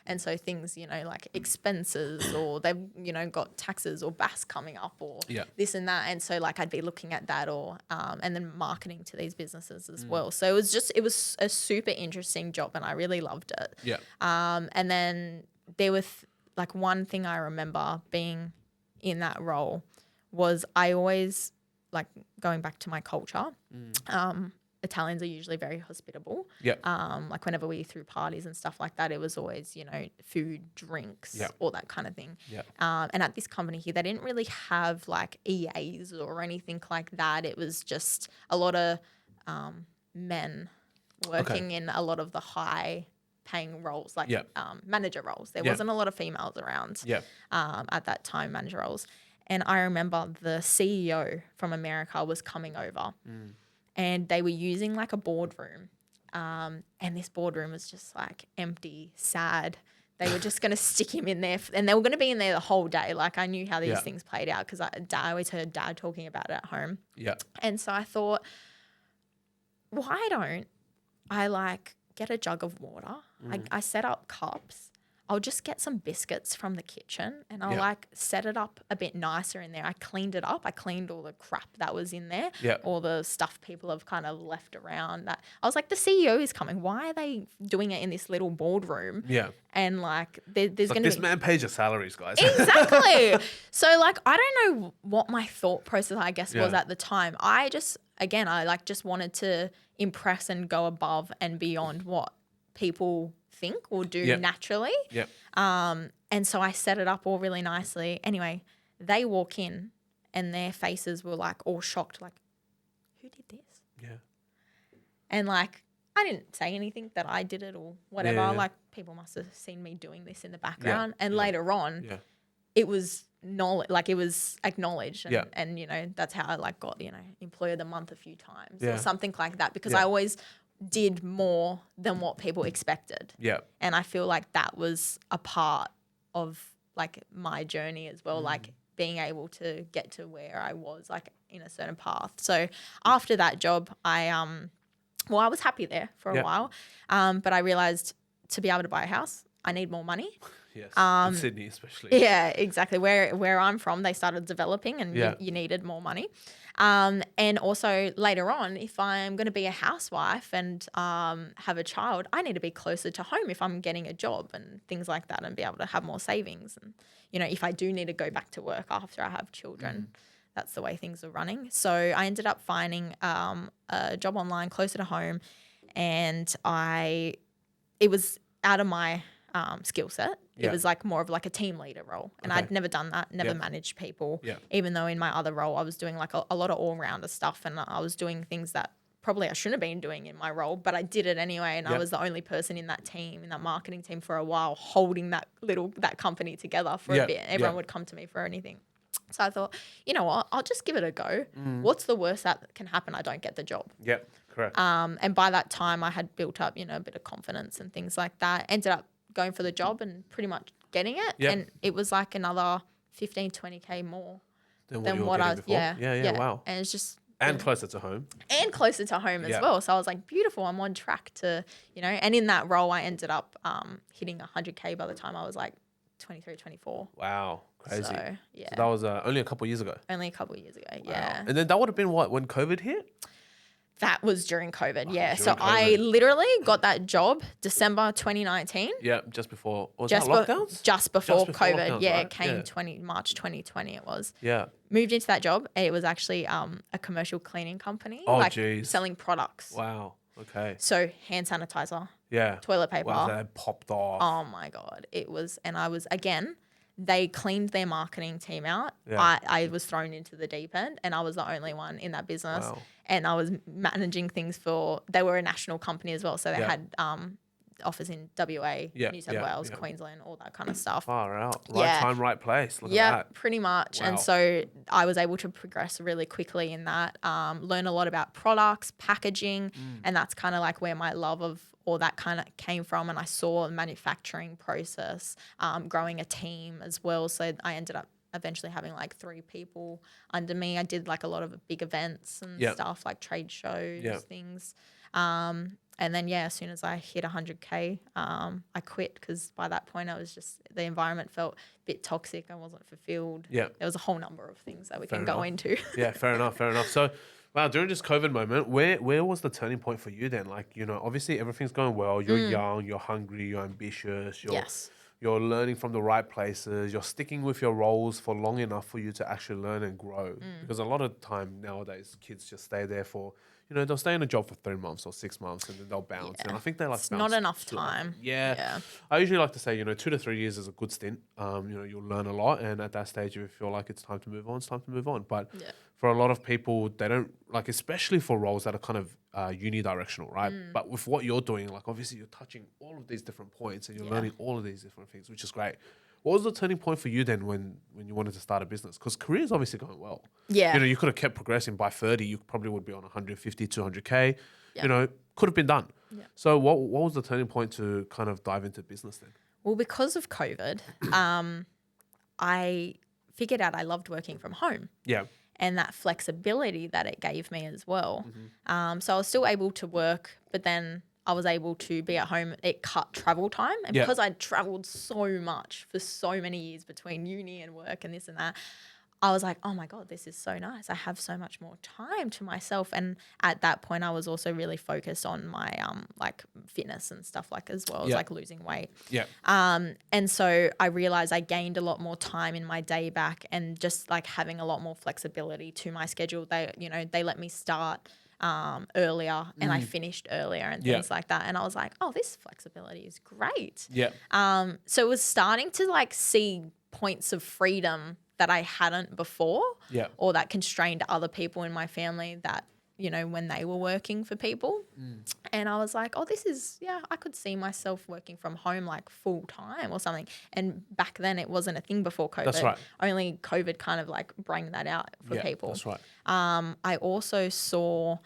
And so things, like expenses or they've, got taxes or BAS coming up or this and that. And so like I'd be looking at that or, and then marketing to these businesses as well. So it was a super interesting job and I really loved it. Yeah. And then there was like one thing I remember being in that role was I always like going back to my culture. Italians are usually very hospitable. Yeah. Like whenever we threw parties and stuff like that, it was always, food, drinks, all that kind of thing. Yeah. And at this company here, they didn't really have like EAs or anything like that. It was just a lot of men working in a lot of the high paying roles, like manager roles. There wasn't a lot of females around at that time, manager roles. And I remember the CEO from America was coming over and they were using like a boardroom. And this boardroom was just like empty, sad. They were just going to stick him in there and they were going to be in there the whole day. Like I knew how these things played out because I always heard Dad talking about it at home. Yeah. And so I thought, why don't I like get a jug of water? I set up cups. I'll just get some biscuits from the kitchen and I'll like set it up a bit nicer in there. I cleaned it up. I cleaned all the crap that was in there, all the stuff people have kind of left around. That I was like, the CEO is coming. Why are they doing it in this little boardroom? Yeah. And like there's like going to be... This man pays your salaries, guys. Exactly. So like I don't know what my thought process, I guess, was at the time. I just wanted to impress and go above and beyond what people think or do naturally. Yep. And so I set it up all really nicely. Anyway, they walk in and their faces were like all shocked, like, who did this? Yeah. And like, I didn't say anything that I did it or whatever. Yeah. Like people must have seen me doing this in the background. And later on, it was it was acknowledged and that's how I like got, employee of the month a few times or something like that because I always did more than what people expected. Yeah. And I feel like that was a part of like my journey as well, like being able to get to where I was like in a certain path. So after that job, I was happy there for a while. But I realized to be able to buy a house, I need more money. Yes, in Sydney especially. Yeah, exactly. Where I'm from, they started developing and you needed more money. And also later on, if I'm going to be a housewife and have a child, I need to be closer to home if I'm getting a job and things like that, and be able to have more savings. And, you know, if I do need to go back to work after I have children, that's the way things are running. So I ended up finding a job online closer to home, and it was out of my skill set. It was like more of like a team leader role, and I'd never done that, never managed people, even though in my other role I was doing like a lot of all-rounder stuff, and I was doing things that probably I shouldn't have been doing in my role, but I did it anyway, and I was the only person in that team, in that marketing team for a while, holding that company together for a bit. Everyone would come to me for anything. So I thought, you know what, I'll just give it a go. What's the worst that can happen? I don't get the job. Yep, correct. And by that time I had built up, you know, a bit of confidence and things like that. Ended up going for the job and pretty much getting it. And it was like another 15, 20K more than what I was. Before. Yeah, wow. And it's just. And closer to home. And closer to home as well. So I was like, beautiful, I'm on track to, you know, and in that role I ended up hitting 100K by the time I was like 23, 24. Wow. Crazy. So, yeah. So that was only a couple of years ago. Only a couple of years ago, Wow. yeah. And then that would have been what, when COVID hit? That was during COVID, yeah. During So COVID. I literally got that job December 2019. Yeah, just before. Was that lockdowns? Just before COVID, lockdowns, yeah. right? It came March 2020 it was. Yeah. Moved into that job. It was actually a commercial cleaning company. Oh, like geez. selling products. Wow. Okay. So hand sanitizer, Yeah. toilet paper. Wow, that popped off. Oh my God. It was, and I was, again, they cleaned their marketing team out. Yeah. I was thrown into the deep end, and I was the only one in that business. Wow. And I was managing things they were a national company as well. So they had offers in WA, New South Wales, Queensland, all that kind of stuff. Far out. Right time, right place. Look at that. Pretty much. Wow. And so I was able to progress really quickly in that, learn a lot about products, packaging, and that's kind of like where my love of all that kind of came from. And I saw the manufacturing process, growing a team as well. So I ended up eventually having like 3 people under me. I did like a lot of big events and stuff, like trade shows, things. And then, as soon as I hit 100K, I quit, because by that point I was just, the environment felt a bit toxic. I wasn't fulfilled. Yeah. There was a whole number of things that we can go into. Yeah, fair enough. So, wow, during this COVID moment, where was the turning point for you then? Like, you know, obviously everything's going well. You're young, you're hungry, you're ambitious. You're learning from the right places. You're sticking with your roles for long enough for you to actually learn and grow. Because a lot of time nowadays, kids just stay there for, you know, they'll stay in a job for 3 months or 6 months and then they'll bounce. And I think they like it's not enough time. Yeah. I usually like to say, you know, 2 to 3 years is a good stint. You know, you'll learn a lot. And at that stage, if you feel like it's time to move on, it's time to move on. But for a lot of people, they don't, like, especially for roles that are kind of unidirectional, right? But with what you're doing, like, obviously you're touching all of these different points and you're learning all of these different things, which is great. What was the turning point for you then when you wanted to start a business? Because career is obviously going well. Yeah. You know, you could have kept progressing. By 30, you probably would be on 150, 200K. You know, could have been done. Yeah. So what was the turning point to kind of dive into business then? Well, because of COVID, I figured out I loved working from home. Yeah. And that flexibility that it gave me as well. So I was still able to work, but then I was able to be at home. It cut travel time. And because I'd traveled so much for so many years between uni and work and this and that, I was like, oh my God, this is so nice. I have so much more time to myself. And at that point, I was also really focused on my like fitness and stuff, like as well as like losing weight. Yeah. And so I realized I gained a lot more time in my day back, and just like having a lot more flexibility to my schedule. They let me start earlier and I finished earlier and things like that. And I was like, oh, this flexibility is great. Yeah. So it was starting to like see points of freedom that I hadn't before, or that constrained other people in my family that, you know, when they were working for people. And I was like, oh, this is, I could see myself working from home like full time or something. And back then it wasn't a thing before COVID. That's right. Only COVID kind of like bring that out for people. That's right. I also saw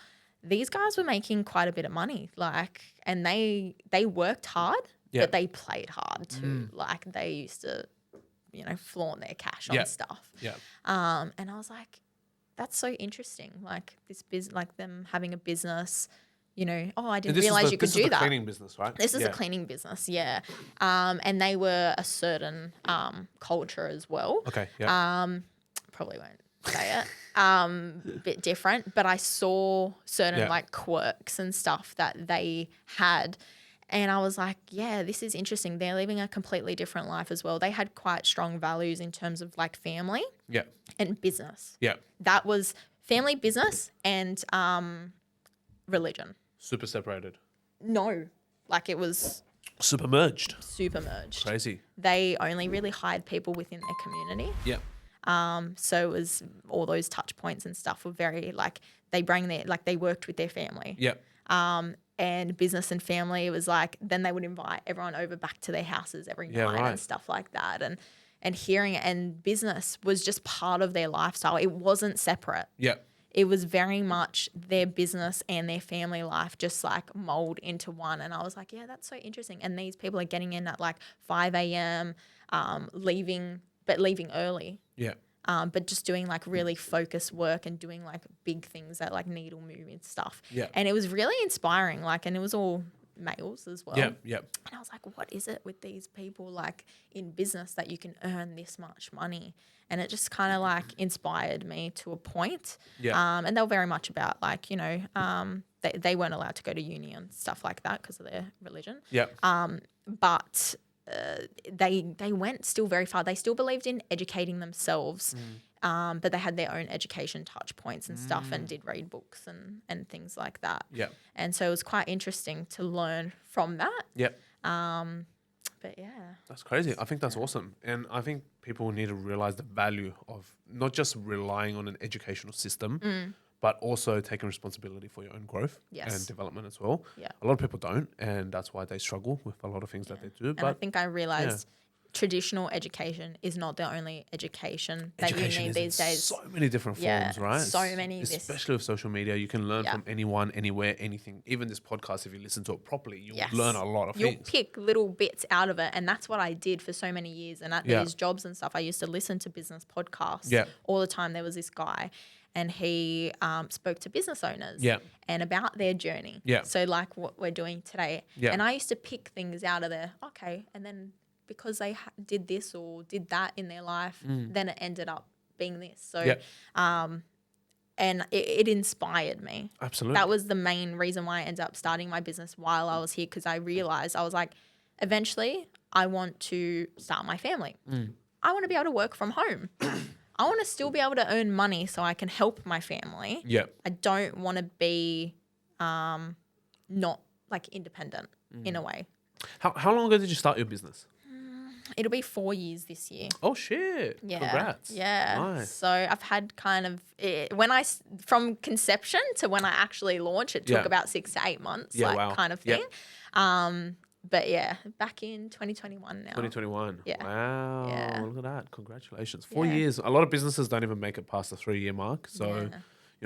these guys were making quite a bit of money, like, and they worked hard, but they played hard too. Like they used to, you know, flaunt their cash on stuff. Yeah. And I was like, that's so interesting. Like this like them having a business, I didn't realize you could do that. This is a cleaning business, right? This is a cleaning business, yeah. And they were a certain culture as well. Okay, yeah. Probably won't say it. Bit different, but I saw certain like quirks and stuff that they had. And I was like, yeah, this is interesting. They're living a completely different life as well. They had quite strong values in terms of like family and business. Yeah. That was family, business, and religion. Super separated. No, like it was super merged. Crazy. They only really hired people within their community. Yeah. So it was all those touch points and stuff were very like they worked with their family. Yeah. And business and family, it was like then they would invite everyone over back to their houses every night and stuff like that. And hearing it, and business was just part of their lifestyle. It wasn't separate. Yeah. It was very much their business and their family life just like mold into one. And I was like, yeah, that's so interesting. And these people are getting in at like 5 a.m., leaving early. Yeah. But just doing like really focused work and doing like big things that like needle moving stuff. Yeah. And it was really inspiring. Like, and it was all males as well. Yeah. Yeah. And I was like, what is it with these people like in business that you can earn this much money? And it just kind of like inspired me to a point. Yeah. And they were very much about like, they weren't allowed to go to uni and stuff like that because of their religion. Yeah. But they went still very far. They still believed in educating themselves, but they had their own education touch points and stuff and did read books and things like that. Yeah. And so it was quite interesting to learn from that. Yeah. But yeah. That's crazy. I think that's awesome. And I think people need to realize the value of not just relying on an educational system, but also taking responsibility for your own growth and development as well. Yeah. A lot of people don't, and that's why they struggle with a lot of things that they do. And I think I realized traditional education is not the only education that you need these days. So many different forms, right? So many. Especially with social media, you can learn from anyone, anywhere, anything. Even this podcast, if you listen to it properly, you'll learn a lot of things. You'll pick little bits out of it, and that's what I did for so many years. And at these jobs and stuff, I used to listen to business podcasts all the time. There was this guy, and he spoke to business owners and about their journey. Yeah. So like what we're doing today. Yeah. And I used to pick things out of there. Okay, and then because they did this or did that in their life, then it ended up being this. So, and it inspired me. Absolutely. That was the main reason why I ended up starting my business while I was here, because I realized I was like, eventually I want to start my family. I want to be able to work from home. I want to still be able to earn money so I can help my family. Yeah. I don't want to be not like independent in a way. How long ago did you start your business? It'll be 4 years this year. Oh, shit. Yeah. Congrats. Yeah. Nice. So I've had kind of, from conception to when I actually launched, it took about 6 to 8 months, kind of thing. But yeah, back in 2021 now. 2021. Yeah. Wow. Yeah. Look at that. Congratulations. 4 years. A lot of businesses don't even make it past the 3-year mark. So,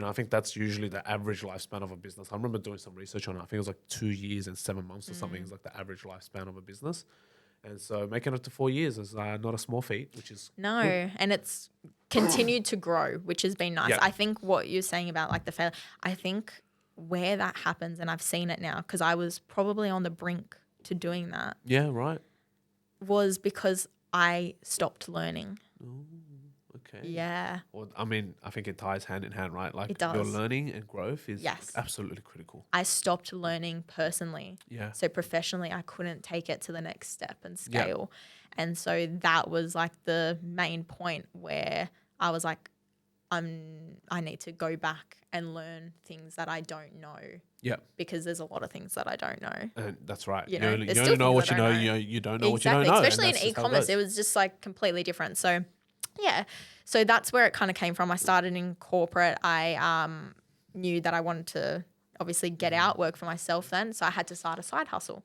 I think that's usually the average lifespan of a business. I remember doing some research on it. I think it was like 2 years and 7 months or something is like the average lifespan of a business. And so making it to 4 years is not a small feat, which is No, good. And it's continued to grow, which has been nice. Yeah. I think what you're saying about like the failure, I think where that happens, and I've seen it now because I was probably on the brink to doing that. Yeah, right. Was because I stopped learning. Ooh, okay. Yeah. Well, I mean, I think it ties hand in hand, right? Like It does. your learning and growth is absolutely critical. I stopped learning personally. Yeah. So professionally, I couldn't take it to the next step and scale. Yeah. And so that was like the main point where I was like, I need to go back and learn things that I don't know. Yeah. Because there's a lot of things that I don't know. And that's right. You only still know what things you I know. don't know. You don't know what you don't know. Especially in e-commerce, it was just like completely different. So yeah. So that's where it kind of came from. I started in corporate. I knew that I wanted to obviously get out, work for myself then. So I had to start a side hustle.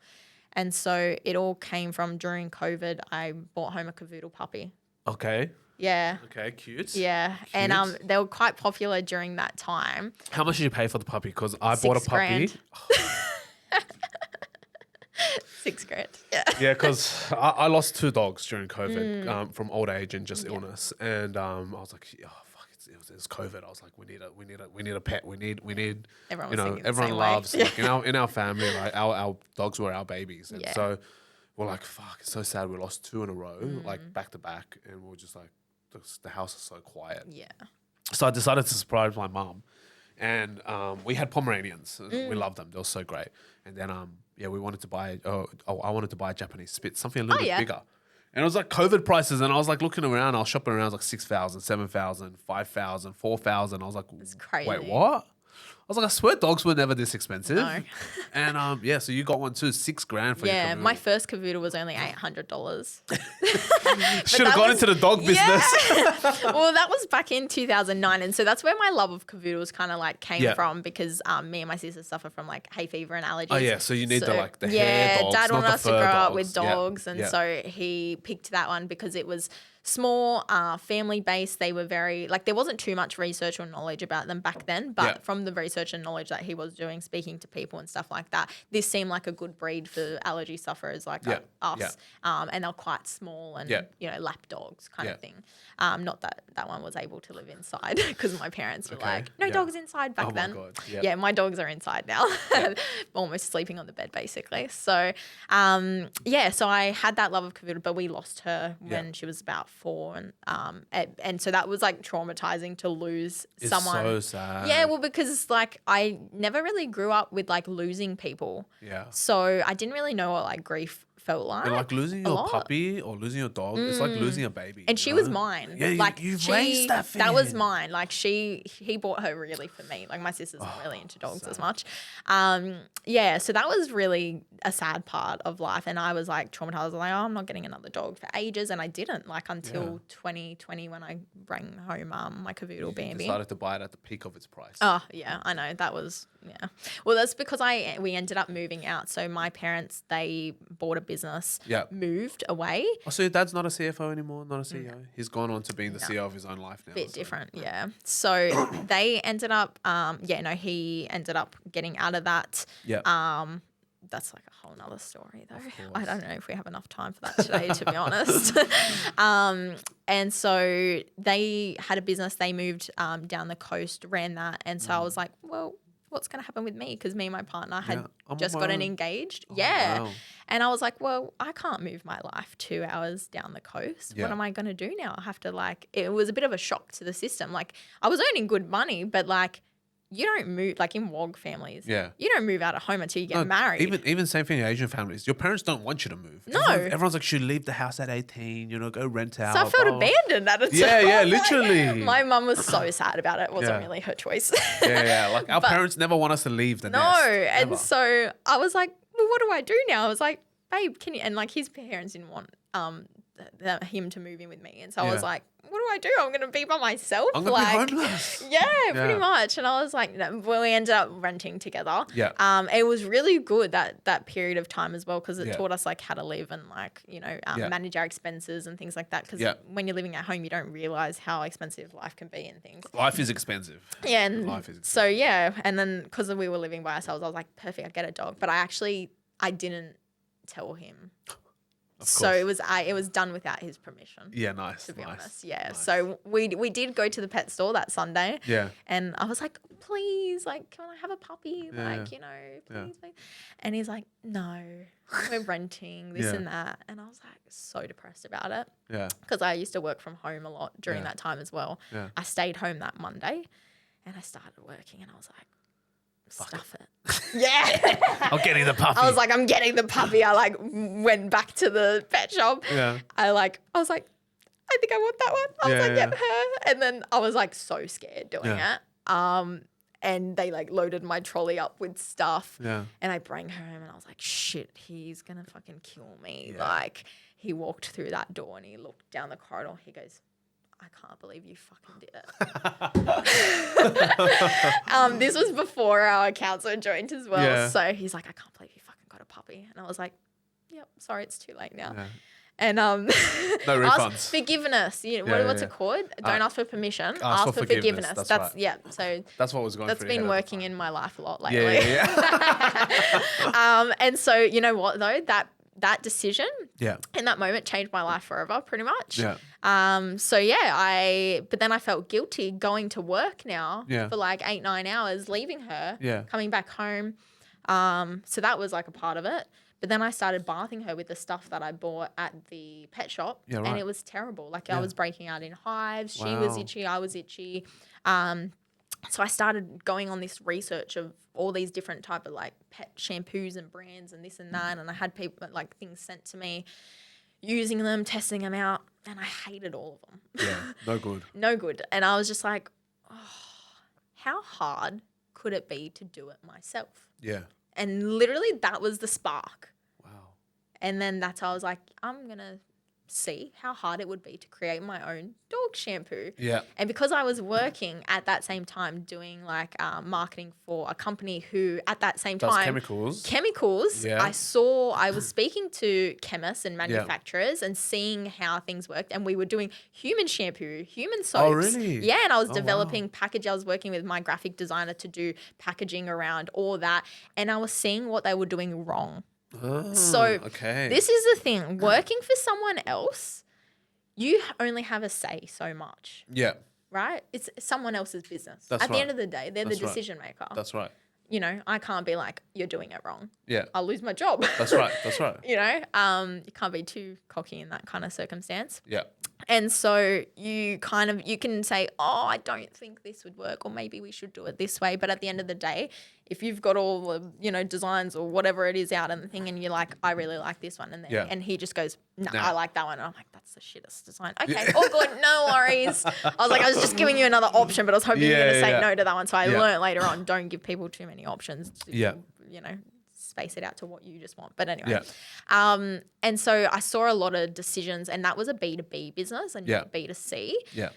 And so it all came from during COVID, I bought home a Cavoodle puppy. Okay. Yeah. Okay, cute. Yeah. Cute. And they were quite popular during that time. How much did you pay for the puppy? Because I bought a puppy. $6,000. Yeah. Yeah, because I lost 2 dogs during COVID from old age and just illness. And I was like, oh, fuck, it was COVID. I was like, we need a pet. We need Everyone you was know, thinking the everyone same loves way. like in our family, like our dogs were our babies, and so we're like, fuck, it's so sad. We lost 2 in a row, like back to back, and we were just like, the house is so quiet. Yeah. So I decided to surprise my mum, and we had Pomeranians. We loved them; they were so great. And then we wanted to buy. I wanted to buy a Japanese Spitz, something a little bit bigger. And it was like COVID prices, and I was like looking around. I was shopping around. I was like 6,000, 7,000, 5,000, 4,000. I was like, It's crazy. wait, what? I was like, I swear dogs were never this expensive. No. And so you got one too, $6,000 for your Yeah, Cavoodle. my first Cavoodle was only $800. Should have gone into the dog business. Well, that was back in 2009, and so that's where my love of Cavoodles kind of like came from, because me and my sister suffer from like hay fever and allergies. Oh yeah, so you need the hair dogs, Dad not wanted the us to fur grow up dogs. with dogs, and so he picked that one because it was small, family based. They were very like, there wasn't too much research or knowledge about them back then, but from the research and knowledge that he was doing, speaking to people and stuff like that, this seemed like a good breed for allergy sufferers like us. And they're quite small and lap dogs kind of thing. Not that one was able to live inside because my parents were like, no dogs inside back then. God. Yeah, my dogs are inside now, almost sleeping on the bed basically. So so I had that love of Cavoodle, but we lost her when she was about 4, and so that was like traumatizing to lose someone. It's so sad. Yeah, well, because like I never really grew up with like losing people. Yeah. So I didn't really know what like grief felt like. And like losing your puppy or losing your dog, it's like losing a baby. And she was mine. Yeah, like you've raised that thing. That was mine. Like he bought her really for me. Like my sister's not really into dogs as much. So that was really a sad part of life. And I was like traumatized. I was like, I'm not getting another dog for ages. And I didn't like until 2020 when I bring home my Cavoodle Bambi. Decided to buy it at the peak of its price. Oh yeah, I know. That was Well, that's because we ended up moving out. So my parents, they bought a business, moved away. Oh, so your dad's not a CFO anymore, not a CEO? He's gone on to being the CEO of his own life now. Bit different, yeah. So they ended up, he ended up getting out of that. Yeah. That's like a whole nother story though. I don't know if we have enough time for that today, to be honest. And so they had a business, they moved down the coast, ran that. And so I was like, well, what's going to happen with me? Because me and my partner had just gotten engaged. Oh, wow. And I was like, well, I can't move my life 2 hours down the coast. Yeah. What am I going to do now? I have to it was a bit of a shock to the system. Like I was earning good money, but like you don't move, like in WOG families, you don't move out of home until you get married. Even same thing in Asian families. Your parents don't want you to move. No. Everyone's like, should leave the house at 18, go rent out. So I felt abandoned at a time. Yeah, literally. My mum was so sad about it. It wasn't really her choice. Like our parents never want us to leave the nest. No, and so I was like, well, what do I do now? I was like, babe, can you, and like his parents didn't want him to move in with me. And so I was like, what do I do? I'm going to be by myself. I'm going to be homeless. Yeah, pretty much. And I was like, no. Well, we ended up renting together. Yeah. It was really good that period of time as well, because it taught us like how to live and like, manage our expenses and things like that. Because when you're living at home, you don't realize how expensive life can be and things. Life is expensive. Yeah. And life is expensive. So yeah. And then because we were living by ourselves, I was like, perfect, I get a dog. But I didn't tell him. So it was done without his permission. Yeah, nice. To be honest, Nice. So we did go to the pet store that Sunday. Yeah. And I was like, please, like, can I have a puppy? Please. And he's like, no, we're renting this and that. And I was like, so depressed about it. Yeah. Because I used to work from home a lot during that time as well. Yeah. I stayed home that Monday, and I started working, and I was like, stuff it. Yeah. I'm getting the puppy. I was like, I'm getting the puppy. I like went back to the pet shop. Yeah. I was like, I think I want that one. I was like, yep, her. And then I was like so scared doing it. And they like loaded my trolley up with stuff. Yeah. And I bring her home and I was like, shit, he's gonna fucking kill me. Yeah. Like he walked through that door and he looked down the corridor. He goes, I can't believe you fucking did it. This was before our counselor joined as well. Yeah. So he's like, I can't believe you fucking got a puppy. And I was like, yep, sorry, it's too late now. Yeah. And no refunds. Forgiveness. What's it called? Don't ask for permission. Ask for forgiveness. That's right. Yeah. So that's what was going. That's been working in my life a lot lately. Yeah. And so you know what though, that decision Yeah. in that moment changed my life forever, pretty much. Yeah. But then I felt guilty going to work now for like 8-9 hours, leaving her, coming back home. So that was like a part of it. But then I started bathing her with the stuff that I bought at the pet shop, and it was terrible. Like I was breaking out in hives. She was itchy. I was itchy. So I started going on this research of all these different type of like pet shampoos and brands and this and that. And I had people like things sent to me, using them, testing them out, and I hated all of them. Yeah, no good. No good. And I was just like, how hard could it be to do it myself? Yeah. And literally that was the spark. Wow. And then that's how I was like, I'm going to see how hard it would be to create my own dog shampoo. Yeah. And because I was working at that same time doing like marketing for a company who at that same time chemicals, yeah. I was speaking to chemists and manufacturers and seeing how things worked, and we were doing human shampoo, human soaps. Oh, really? Yeah, and I was developing package. I was working with my graphic designer to do packaging around all that, and I was seeing what they were doing wrong. So this is the thing, working for someone else, you only have a say so much. Yeah. Right? It's someone else's business. At the end of the day, they're the decision maker. That's right. You know, I can't be like, you're doing it wrong. Yeah. I'll lose my job. That's right. You know, you can't be too cocky in that kind of circumstance. Yeah. And so you can say, oh, I don't think this would work, or maybe we should do it this way. But at the end of the day, if you've got all the, you know, designs or whatever it is out in the thing, and you're like, I really like this one. And then, and he just goes, no, I like that one. And I'm like, that's the shittest design. Okay, all good. No worries. I was like, I was just giving you another option, but I was hoping you were going to say no to that one. So I learned later on, don't give people too many options. You know, space it out to what you just want. But anyway, and so I saw a lot of decisions, and that was a B2B business and not B2C. Yeah.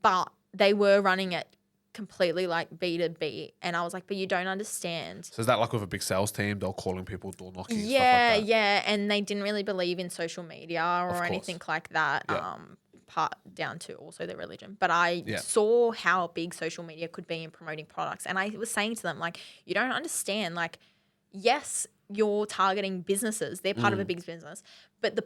But they were running it completely like B2B, and I was like, but you don't understand. So is that like with a big sales team, they're calling people, door knocking, stuff like that? Yeah, and they didn't really believe in social media or anything like that. Part down to also their religion. But I saw how big social media could be in promoting products, and I was saying to them, like, you don't understand, like, yes, you're targeting businesses. They're part of a big business. But the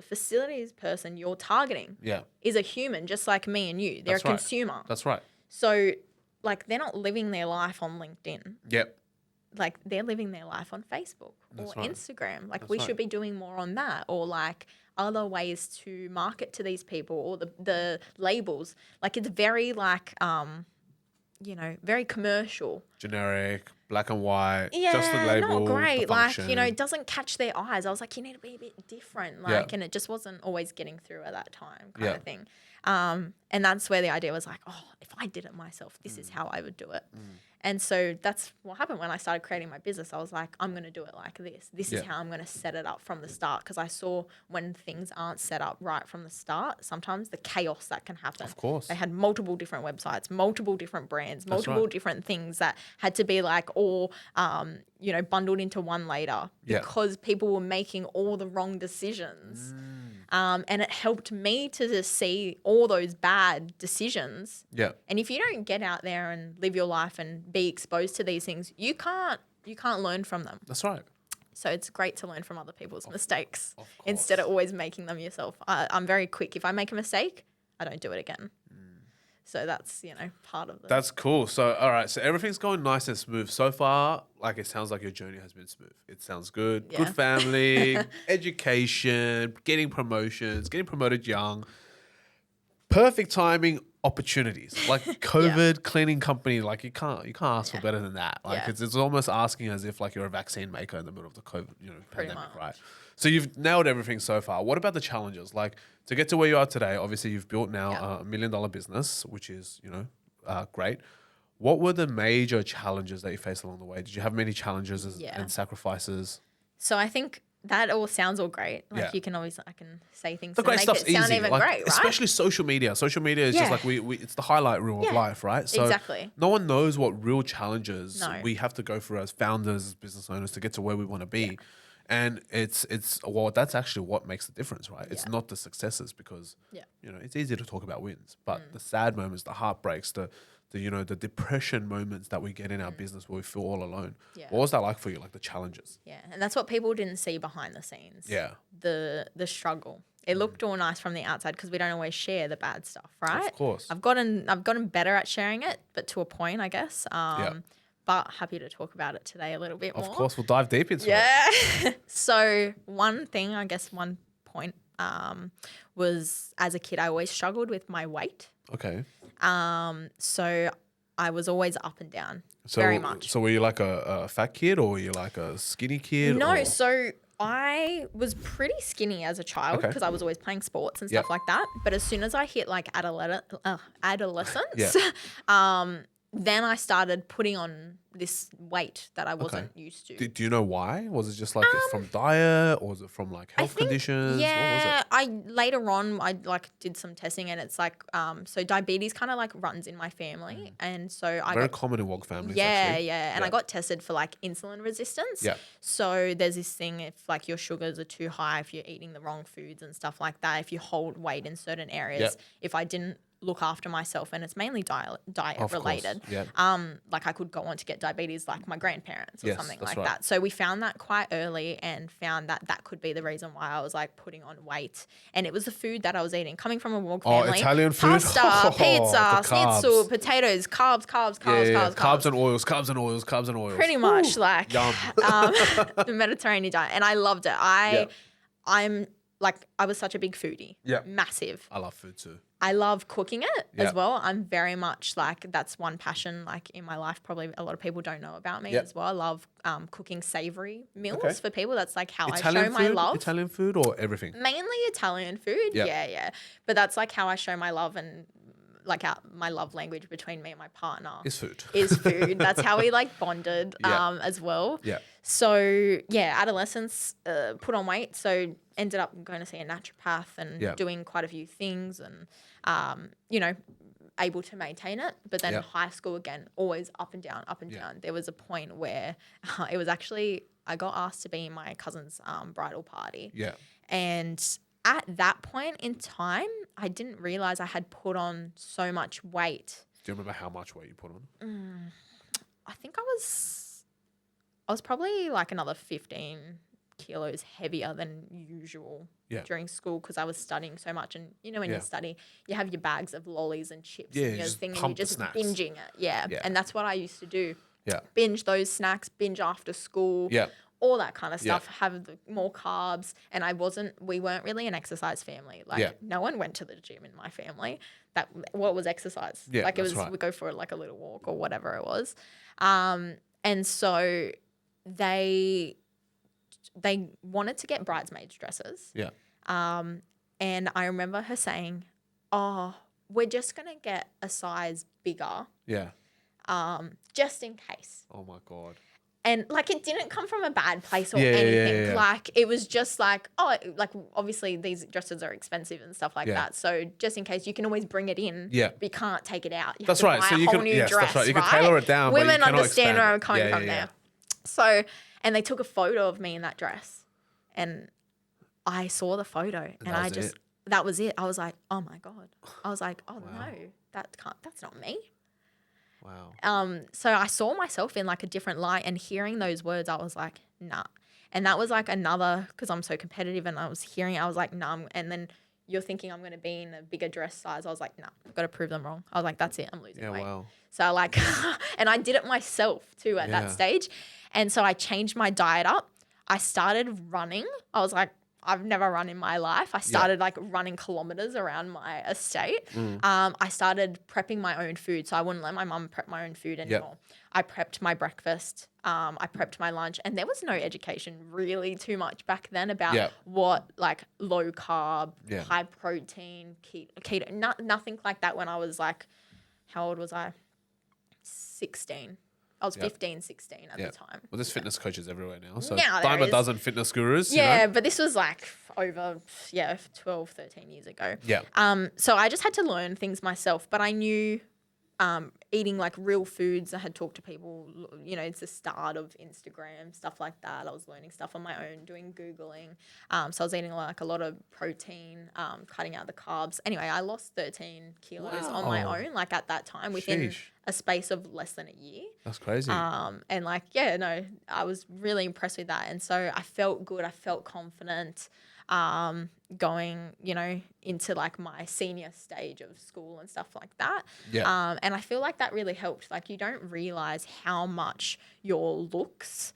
facilities person you're targeting is a human just like me and you. They're a consumer. That's right. So, like, they're not living their life on LinkedIn. Yep. Like, they're living their life on Facebook or Instagram. Like, we should be doing more on that, or, like, other ways to market to these people, or the labels. Like, it's very, like, you know, very commercial. Generic, black and white, just the label, not great. the function. Like, you know, it doesn't catch their eyes. I was like, you need to be a bit different. Like, and it just wasn't always getting through at that time kind of thing. And that's where the idea was like, oh, if I did it myself, this is how I would do it. And so that's what happened when I started creating my business. I was like, I'm going to do it like this. This is how I'm going to set it up from the start. Because I saw when things aren't set up right from the start, sometimes the chaos that can happen. Of course. They had multiple different websites, multiple different brands, multiple different things that had to be like all, you know, bundled into one later because people were making all the wrong decisions. And it helped me to just see all those bad decisions. Yeah. And if you don't get out there and live your life and be exposed to these things, you can't learn from them. That's right. So it's great to learn from other people's mistakes instead of always making them yourself. I'm very quick. If I make a mistake, I don't do it again. So that's, you know, part of the... That's cool. So, all right. So everything's going nice and smooth. So far, like, it sounds like your journey has been smooth. It sounds good. Yeah. Good family, education, getting promotions, getting promoted young. Perfect timing, opportunities. Like COVID, cleaning company, like you can't ask for better than that. Like it's almost asking as if like you're a vaccine maker in the middle of the COVID, you know, pandemic, right? So you've nailed everything so far. What about the challenges? Like to get to where you are today, obviously you've built now $1 million business, which is, you know, great. What were the major challenges that you faced along the way? Did you have many challenges and sacrifices? So I think that all sounds all great. Like you can always, I can say things the that make it sound even great, right? Especially social media. Social media is just like it's the highlight reel of life, right? So exactly. No one knows what real challenges we have to go through as founders, as business owners to get to where we want to be. And it's that's actually what makes the difference, right? It's not the successes because you know, it's easy to talk about wins, but the sad moments, the heartbreaks, the the depression moments that we get in our business where we feel all alone. Yeah. What was that like for you? Like the challenges? Yeah, and that's what people didn't see behind the scenes. Yeah. The struggle. It looked all nice from the outside because we don't always share the bad stuff, right? Of course. I've gotten better at sharing it, but to a point, I guess. But happy to talk about it today a little bit more. Of course, we'll dive deep into it. Yeah. So one point was as a kid, I always struggled with my weight. Okay. So I was always up and down very much. So were you like a fat kid or were you like a skinny kid? No, so I was pretty skinny as a child because I was always playing sports and stuff like that. But as soon as I hit like adolescence, then I started putting on this weight that I wasn't used to. Do you know why? Was it just like from diet or was it from like health conditions? Yeah, what was it? later on I like did some testing and it's like so diabetes kind of like runs in my family and so I very common in Wog families. And I got tested for like insulin resistance. Yeah. So there's this thing if like your sugars are too high, if you're eating the wrong foods and stuff like that, if you hold weight in certain areas, if I didn't look after myself and it's mainly diet related. Yeah. Like I could go on to get diabetes like my grandparents or something like right. that. So we found that quite early and found that that could be the reason why I was like putting on weight. And it was the food that I was eating. Coming from a Wog family. Italian food? Pasta, pizza, The schnitzel, potatoes, carbs. Carbs and oils. Pretty much like Yum. the Mediterranean diet. And I loved it. I'm like, I was such a big foodie. Yeah. Massive. I love food too. I love cooking it as well. I'm very much like, that's one passion like in my life. Probably a lot of people don't know about me as well. I love cooking savory meals for people. That's like how Italian I show my love. Italian food or everything? Mainly Italian food. Yeah. But that's like how I show my love and like my love language between me and my partner is food. That's how we like bonded as well. Yeah. So adolescence, put on weight. So ended up going to see a naturopath and doing quite a few things and, able to maintain it. But then high school again, always up and down. There was a point where it was actually, I got asked to be in my cousin's bridal party. Yeah. And at that point in time, I didn't realize I had put on so much weight. Do you remember how much weight you put on? I think I was probably like another 15 kilos heavier than usual during school because I was studying so much. And when you study, you have your bags of lollies and chips and your thing and you're just binging it. Yeah. And that's what I used to do. Yeah. Binge those snacks, binge after school. Yeah. All that kind of stuff, have more carbs. And we weren't really an exercise family. Like no one went to the gym in my family. What was exercise? Yeah, like it was, we go for like a little walk or whatever it was. And so they wanted to get bridesmaids dresses. Yeah. And I remember her saying, "Oh, we're just going to get a size bigger." Yeah. Just in case. Oh my God. And like it didn't come from a bad place or anything. Yeah. Like it was just like, like obviously these dresses are expensive and stuff like that. So just in case, you can always bring it in. Yeah. But you can't take it out. You have to buy a whole new dress, that's right. You can tailor it down. Women but you understand where I'm coming from there. Yeah. So, and they took a photo of me in that dress, and I saw the photo, and that was it. I was like, oh my God. I was like, oh no, that's not me. Wow. So I saw myself in like a different light, and hearing those words, I was like, nah. And that was like another, because I'm so competitive, and I was hearing it, I was like, nah. And then you're thinking I'm going to be in a bigger dress size. I was like, nah, I've got to prove them wrong. I was like, that's it. I'm losing weight. Wow. So I like, and I did it myself too at that stage. And so I changed my diet up. I started running. I was like, I've never run in my life. I started like running kilometers around my estate. I started prepping my own food. So I wouldn't let my mum prep my own food anymore. I prepped my breakfast. I prepped my lunch. And there was no education really too much back then about what like low carb, high protein, keto, nothing like that when I was like, how old was I? 16. I was 15, 16 at the time. Well, there's fitness coaches everywhere now. So now dime a dozen fitness gurus. Yeah, but this was like over 12, 13 years ago. Yeah. So I just had to learn things myself, but I knew eating like real foods. I had talked to people, it's the start of Instagram, stuff like that. I was learning stuff on my own, doing Googling. So I was eating like a lot of protein, cutting out the carbs. Anyway, I lost 13 kilos on my own, like at that time within a space of less than a year. That's crazy. And like, yeah, no, I was really impressed with that. And so I felt good. I felt confident going, you know, into like my senior stage of school and stuff like that. Yeah. And I feel like that really helped. Like you don't realize how much your looks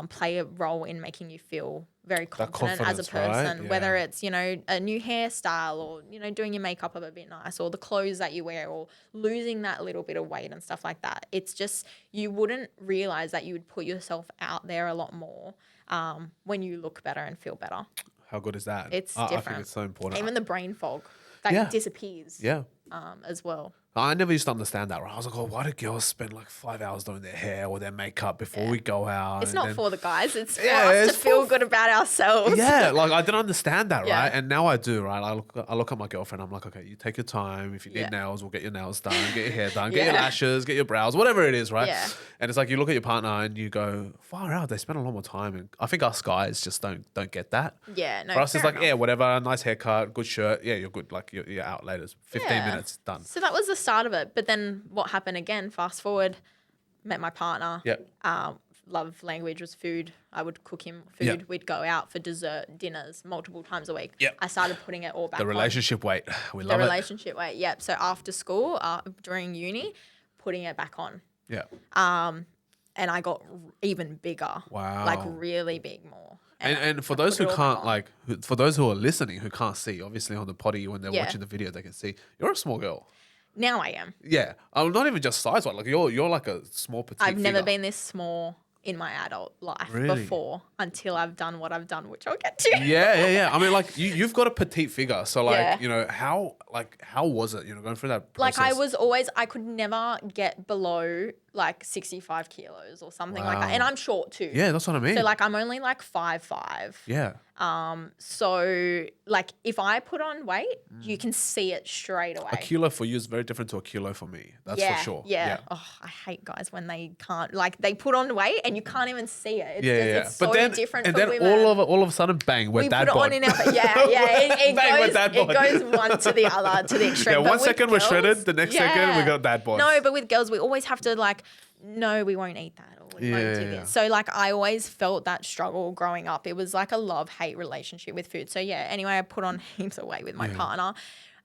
play a role in making you feel very confident as a person, right? whether it's, you know, a new hairstyle or, you know, doing your makeup up a bit nice or the clothes that you wear or losing that little bit of weight and stuff like that. It's just, you wouldn't realize that you would put yourself out there a lot more when you look better and feel better. How good is that? It's I different. think it's so important. Even the brain fog that disappears Yeah. as well. I never used to understand that, right? I was like, oh, why do girls spend like 5 hours doing their hair or their makeup before we go out? It's not for the guys. It's for us to feel good about ourselves. Yeah, like I didn't understand that, Yeah. right? And now I do, right? I look at my girlfriend. I'm like, okay, you take your time. If you need nails, we'll get your nails done. Get your hair done. Get your lashes. Get your brows. Whatever it is, right? Yeah. And it's like you look at your partner and you go, far out. They spend a lot more time. And I think us guys just don't get that. Yeah, no. For us, it's fair like, enough. yeah, whatever. Nice haircut, good shirt. Yeah, you're good. Like you're out later. 15 minutes done. So that was the start of it. But then what happened again, fast forward, met my partner. Yep. Love language was food. I would cook him food. Yep. We'd go out for dessert dinners multiple times a week. Yep. I started putting it all back The on. relationship weight. We The love it. relationship weight, yep. So after school, during uni, putting it back on. Yeah. And I got even bigger. Wow. Like really big more. And for I those put who it all can't, back on. for those who are listening who can't see, obviously on the potty when they're Yeah. watching the video, they can see you're a small girl. Now I am. Yeah, not even just size wise. Like you're like a small petite. I've never figure. been this small in my adult life Really? before until I've done what I've done, which I'll get to. Yeah. I mean, like you've got a petite figure, so like Yeah. you know how was it? You know, going through that process. Like I could never get below like 65 kilos or something like that. And I'm short too. Yeah, that's what I mean. So like I'm only like 5'5". yeah. So like if I put on weight, you can see it straight away. A kilo for you is very different to a kilo for me. That's for sure. Yeah. Oh, I hate guys when they can't, like they put on weight and you can't even see it. It's But so then, different and for then women. all of a sudden, bang, we're We dad put it bod. on in our, it Bang, we're goes, dad it bod. goes one to the other, to the extreme. Yeah, But one with second we're girls, shredded, the next second we got dad bods. No, but with girls, we always have to like, no, we won't eat that. We won't do this. So like I always felt that struggle growing up. It was like a love-hate relationship with food. So yeah, anyway, I put on heaps of weight with my partner.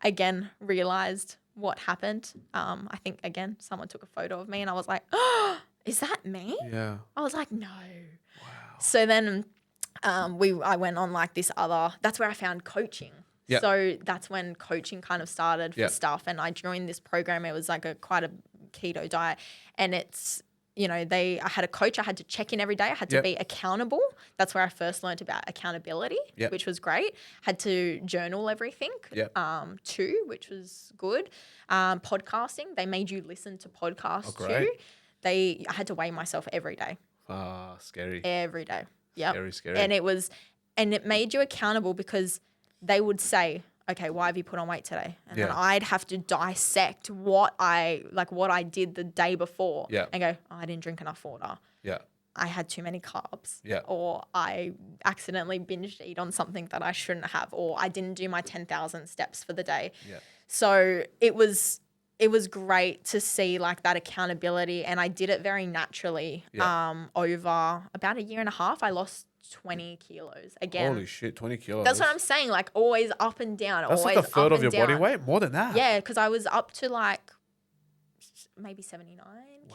Again, realized what happened. I think again, someone took a photo of me and I was like, oh, is that me? Yeah. I was like, no. Wow. So then I went on like this other, that's where I found coaching. Yep. So that's when coaching kind of started for Yep. stuff. And I joined this program. It was like quite a keto diet. And it's, you know, I had a coach. I had to check in every day. I had to Yep. be accountable. That's where I first learned about accountability, Yep. which was great. Had to journal everything, Yep. too, which was good. Podcasting, they made you listen to podcasts great. too. I had to weigh myself every day. Scary. Every day. Yep. Scary. And it made you accountable because they would say, okay, why have you put on weight today? And then I'd have to dissect what I did the day before and go, oh, I didn't drink enough water. Yeah. I had too many carbs. Yeah. Or I accidentally binged eat on something that I shouldn't have, or I didn't do my 10,000 steps for the day. Yeah. So it was great to see like that accountability, and I did it very naturally. Over about a year and a half, I lost 20 kilos again. Holy shit, 20 kilos. That's what I'm saying. Like always up and down. That's always like a third up of your and body down. weight? More than that. Yeah, because I was up to like maybe 79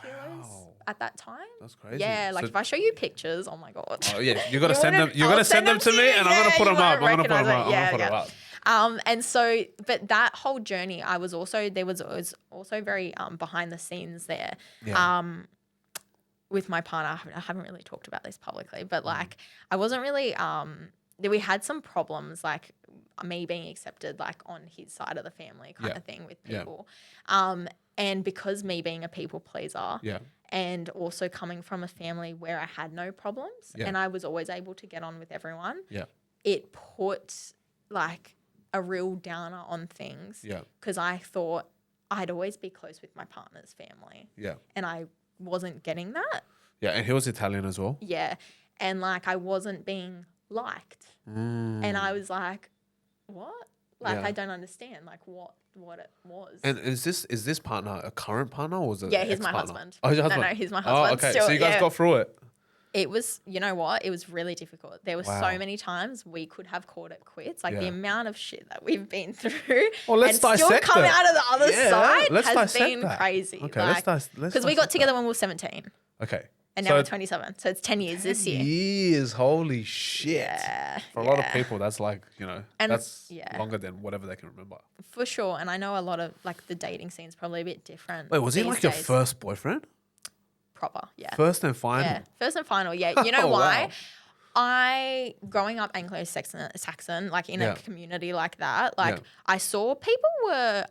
kilos at that time. That's crazy. Yeah, like So- if I show you pictures, oh my god. Oh yeah, you gotta You send them. wouldn't- You I'll gotta send send them to me, and I'm gonna put them up. I'm gonna put them up. I'm gonna put them up. And so, but that whole journey, there was also very behind the scenes there. Yeah. With my partner, I haven't really talked about this publicly, but like I wasn't really. We had some problems, like me being accepted, like on his side of the family, kind of thing with people. And because me being a people pleaser, and also coming from a family where I had no problems, and I was always able to get on with everyone, it put like a real downer on things. Because I thought I'd always be close with my partner's family. And I wasn't getting that. Yeah, and he was Italian as well. Yeah. And like I wasn't being liked. And I was like, what? Like, Yeah. I don't understand, like, what it was. And is this partner a current partner or was it? Yeah, he's my ex-partner? husband. Oh, your husband. No, he's my husband. Oh, okay. Still, So you guys got through it. It was, you know what? It was really difficult. There were Wow. so many times we could have called it quits. Like the Yeah. amount of shit that we've been through Well, let's and still dissect come it. out of the other Yeah, side let's has dissect been that. crazy. Okay, like, let's because we got dissect together that. when we were 17 Okay. and now we're 27. So it's 10 years this year. Years, holy shit. Yeah. For a lot of people, that's like, you know, And- that's yeah. longer than whatever they can remember. For sure. And I know a lot of like the dating scene's probably a bit different. Wait, was he these like your days. first boyfriend? Proper, yeah. First and final? Yeah, first and final. Yeah, you know Oh, why? wow. Growing up Anglo-Saxon, like in Yeah. a community like that, like Yeah. I saw people were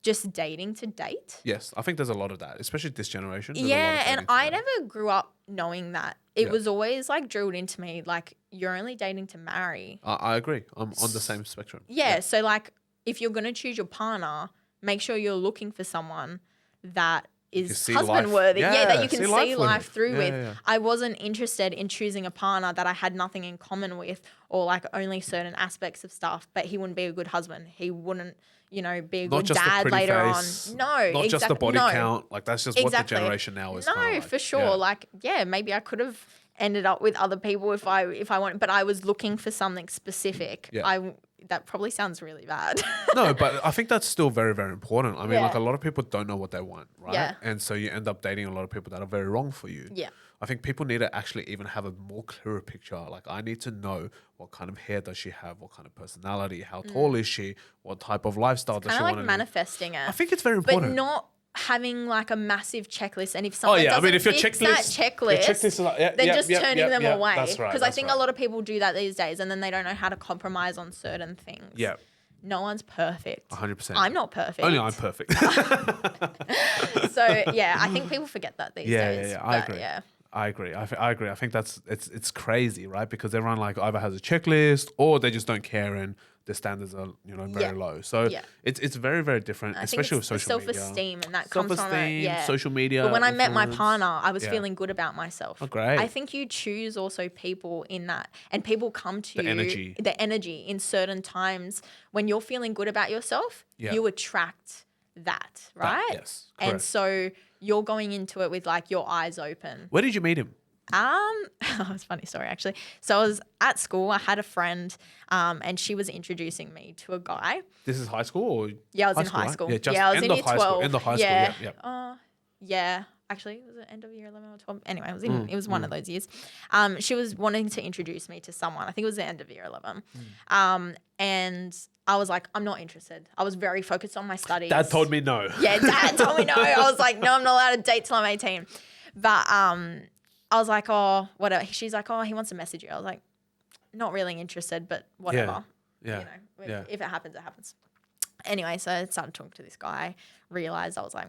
just dating to date. Yes, I think there's a lot of that, especially this generation. There's a lot of Yeah, and dating to I date. never grew up knowing that. It Yeah. was always like drilled into me, like you're only dating to marry. I agree. I'm on the same spectrum. Yeah, so like if you're gonna choose your partner, make sure you're looking for someone that is see husband life- worthy. yeah, Yeah, that you can see see life life, with. through Yeah, with. yeah, yeah. I wasn't interested in choosing a partner that I had nothing in common with or like only certain aspects of stuff, but he wouldn't be a good husband. He wouldn't, you know, be a Not good just the dad pretty later face, on. No, not just the body no. count. Like that's just what the Exactly. generation now is. No, kinda like. for sure. Yeah. Like, yeah, maybe I could have ended up with other people if I wanted, but I was looking for something specific. Yeah. That probably sounds really bad. No, but I think that's still very, very important. I mean, Yeah. like a lot of people don't know what they want, right? Yeah. And so you end up dating a lot of people that are very wrong for you. Yeah. I think people need to actually even have a more clearer picture. Like I need to know what kind of hair does she have, what kind of personality, how tall is she, what type of lifestyle does Kind she of want like to manifesting it. I think it's very but important. not having like a massive checklist. And if someone yeah, I doesn't mean, if your fix checklist- that your checklist is like- yeah, then yeah, just yeah, turning yeah, them yeah, away. that's right, Because I that's think right. a lot of people do that these days and then they don't know how to compromise on certain things. Yeah, No one's perfect. 100%. I'm not perfect. Only I'm perfect. So yeah, I think people forget that these days. Yeah. I But, agree. Yeah. I agree. I agree. I think it's crazy, right? Because everyone like either has a checklist or they just don't care and the standards are very Yeah. low. So Yeah. it's very, very different, I think especially with it's the social media. self-esteem and that comes from it. Self-esteem, Yeah. social media. But when I met my influence. partner, I was Yeah. feeling good about myself. Oh, great. I think you choose also people in that, and people come to The you. energy. The energy in certain times when you're feeling good about yourself, Yeah. you attract that, right? yes, And correct. so you're going into it with like your eyes open. Where did you meet him? It's a funny story actually. So I was at school. I had a friend, and she was introducing me to a guy. This is high school or Yeah, I was in high right? school. Yeah, just I was end in of year high 12. school. End of high yeah. school. Yeah. Yeah. Actually, was it end of year 11 or 12? Anyway, Mm, it was one of those years. She was wanting to introduce me to someone. I think it was the end of year 11. And I was like, I'm not interested. I was very focused on my studies. Dad told me no. Yeah, Dad told me no. I was like, no, I'm not allowed to date till I'm 18. But I was like, oh, whatever. She's like, oh, he wants to message you. I was like, not really interested, but whatever. Yeah. You know, Yeah. if it happens, it happens. Anyway, so I started talking to this guy, realized I was like,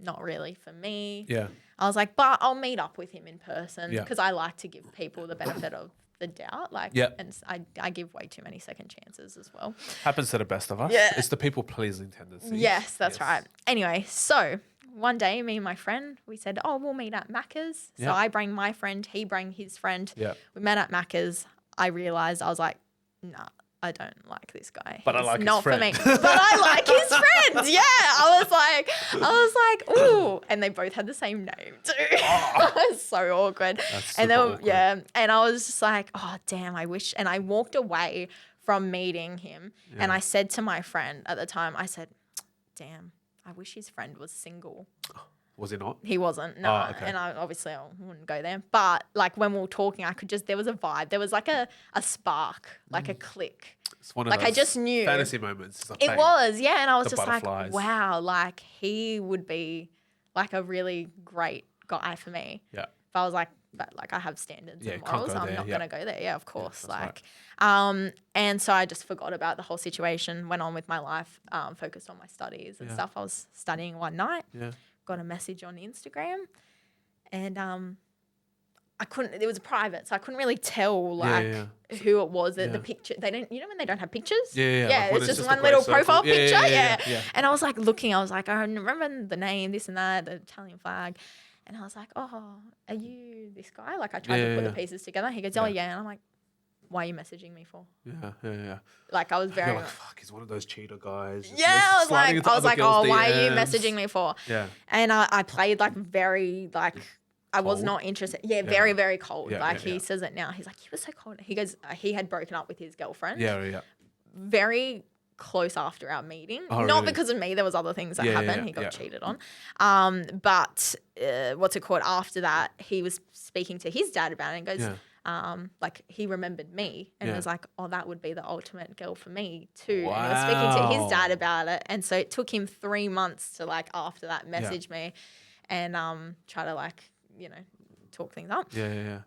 not really for me. Yeah. I was like, but I'll meet up with him in person Yeah. because I like to give people the benefit of the doubt. Like, Yeah. and I give way too many second chances as well. Happens to the best of us. Yeah. It's the people pleasing tendency. Yes, that's right. Anyway, so one day, me and my friend, we said, oh, we'll meet at Macca's. So Yeah. I bring my friend, he bring his friend. Yeah. We met at Macca's. I realized, I was like, nah, I don't like this guy. But I He's like his not friend. for me. But I like his friend. Yeah. I was like, ooh. And they both had the same name too. It was so awkward. That's and super then, awkward. yeah. And I was just like, oh, damn, I wish. And I walked away from meeting him. And I said to my friend at the time, I said, damn, I wish his friend was single. Was it not? He wasn't, no. Oh, okay. And I wouldn't go there. But like when we were talking, there was a vibe. There was like a spark, like a click. It's one of Like, I those just knew. fantasy moments. It's like, It bang. was, yeah. And I was The just like, butterflies. wow, like he would be like a really great guy for me. Yeah. But I was like, I have standards Yeah, and you can't morals. go I'm there, not yeah. going to go there. Yeah, of course. that's like, and so I just forgot about the whole situation, went on with my life, focused on my studies and Yeah. stuff. I was studying one night, Yeah. got a message on Instagram, and I couldn't, it was private, so I couldn't really tell like who it was. The picture, they don't, when they don't have pictures? Yeah. Like when it's just a one great little circle. profile picture. Yeah. Yeah. And I was like looking, I was like, I remember the name, this and that, the Italian flag. And I was like, oh, are you this guy? Like I tried to put the pieces together. He goes, oh yeah. And I'm like, why are you messaging me for? Yeah. Like I was very You're like, fuck, he's one of those cheater guys. Just I was sliding like, into other girls' why are you DMs. messaging me for? Yeah. And I played like very like I was Cold? not interested. Yeah, very, very cold. Yeah, like yeah, he says it now. He's like, you were so cold. He goes, he had broken up with his girlfriend. Yeah. Very close after our meeting. Oh, Not really? because of me. There was other things that happened. He got yeah. cheated on. But what's it called? After that, he was speaking to his dad about it and goes, like he remembered me and was like, oh, that would be the ultimate girl for me too. Wow. And he was speaking to his dad about it. And so it took him 3 months to like after that message me and try to like, you know, talk things up. Yeah.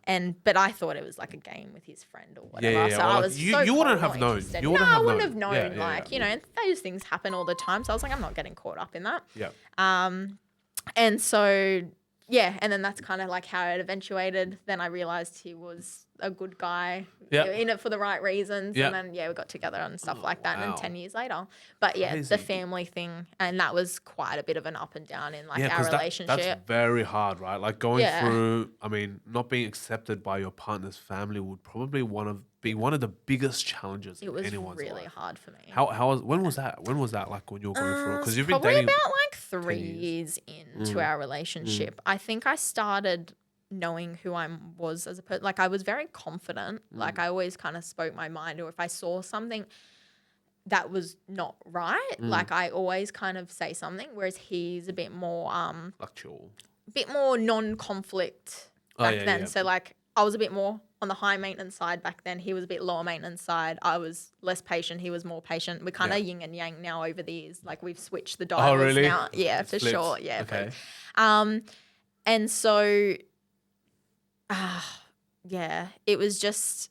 But I thought it was like a game with his friend or whatever. So I was you wouldn't have known. I wouldn't have known. Like, you know, those things happen all the time. So I was like, I'm not getting caught up in that. Yeah. And so, yeah. And then that's kind of like how it eventuated. Then I realized he was a good guy in it for the right reasons. Yeah. And then, we got together and stuff like that. wow. And then 10 years later. But yeah, Crazy. the family thing. And that was quite a bit of an up and down in like our 'cause relationship. That's very hard, right? Like going through, I mean, not being accepted by your partner's family would probably be one of the biggest challenges in anyone's life. It was really hard for me. When was that? When was that like when you were going through it? Because you've been probably dating about like 3 years into our relationship. I think I started knowing who I was as a person. Like I was very confident. Like I always kind of spoke my mind, or if I saw something that was not right, like I always kind of say something. Whereas he's a bit more like chill, bit more non-conflict back then. Yeah. So like I was a bit more on the high maintenance side back then. He was a bit lower maintenance side. I was less patient. He was more patient. We're kind of yin and yang now over the years. Like we've switched the dials really? now. Yeah, It's for flipped. sure. Yeah. Okay. And so, it was just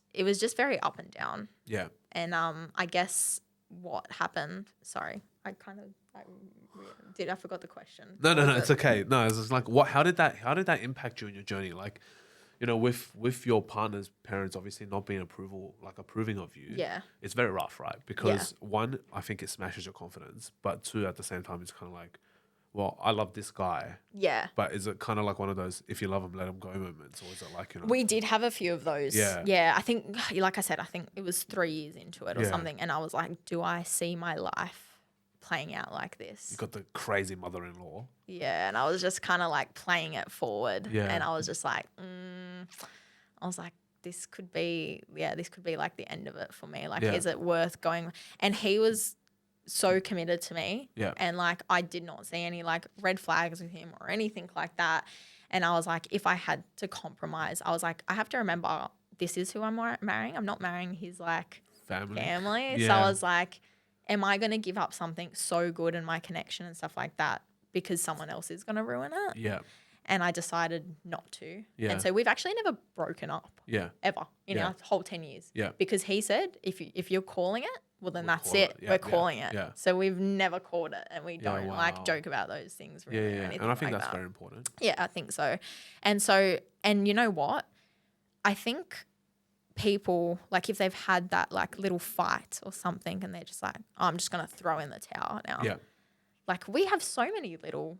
very up and down. Yeah. And I guess what happened. Sorry, I forgot the question. No, it's okay. No, it's just like how did that impact you in your journey? Like, you know, with your partner's parents obviously not being approving of you. Yeah. It's very rough, right? Because one, I think it smashes your confidence, but two, at the same time, it's kind of like, well, I love this guy. Yeah. But is it kind of like one of those, if you love him, let him go moments? Or is it like, you know? We did have a few of those. Yeah. Yeah. I think, like I said, I think it was 3 years into it or something. And I was like, do I see my life playing out like this? You got the crazy mother-in-law. Yeah. And I was just kind of like playing it forward. Yeah. And I was just like, this could be like the end of it for me. Like, is it worth going? And he was so committed to me. Yeah. And like, I did not see any like red flags with him or anything like that. And I was like, if I had to compromise, I was like, I have to remember this is who I'm marrying. I'm not marrying his like family. Yeah. So I was like, am I going to give up something so good in my connection and stuff like that because someone else is going to ruin it? Yeah. And I decided not to. Yeah. And so we've actually never broken up. Yeah. Ever in our whole 10 years. Yeah. Because he said, if you're calling it, well, then that's call it. it. Yeah, We're calling it. yeah. So we've never called it, and we don't wow. like joke about those things really. Yeah. Or anything And I think like that's that. very important. Yeah, I think so. And you know what? I think people, like if they've had that like little fight or something and they're just like, oh, I'm just going to throw in the towel now. Yeah. Like we have so many little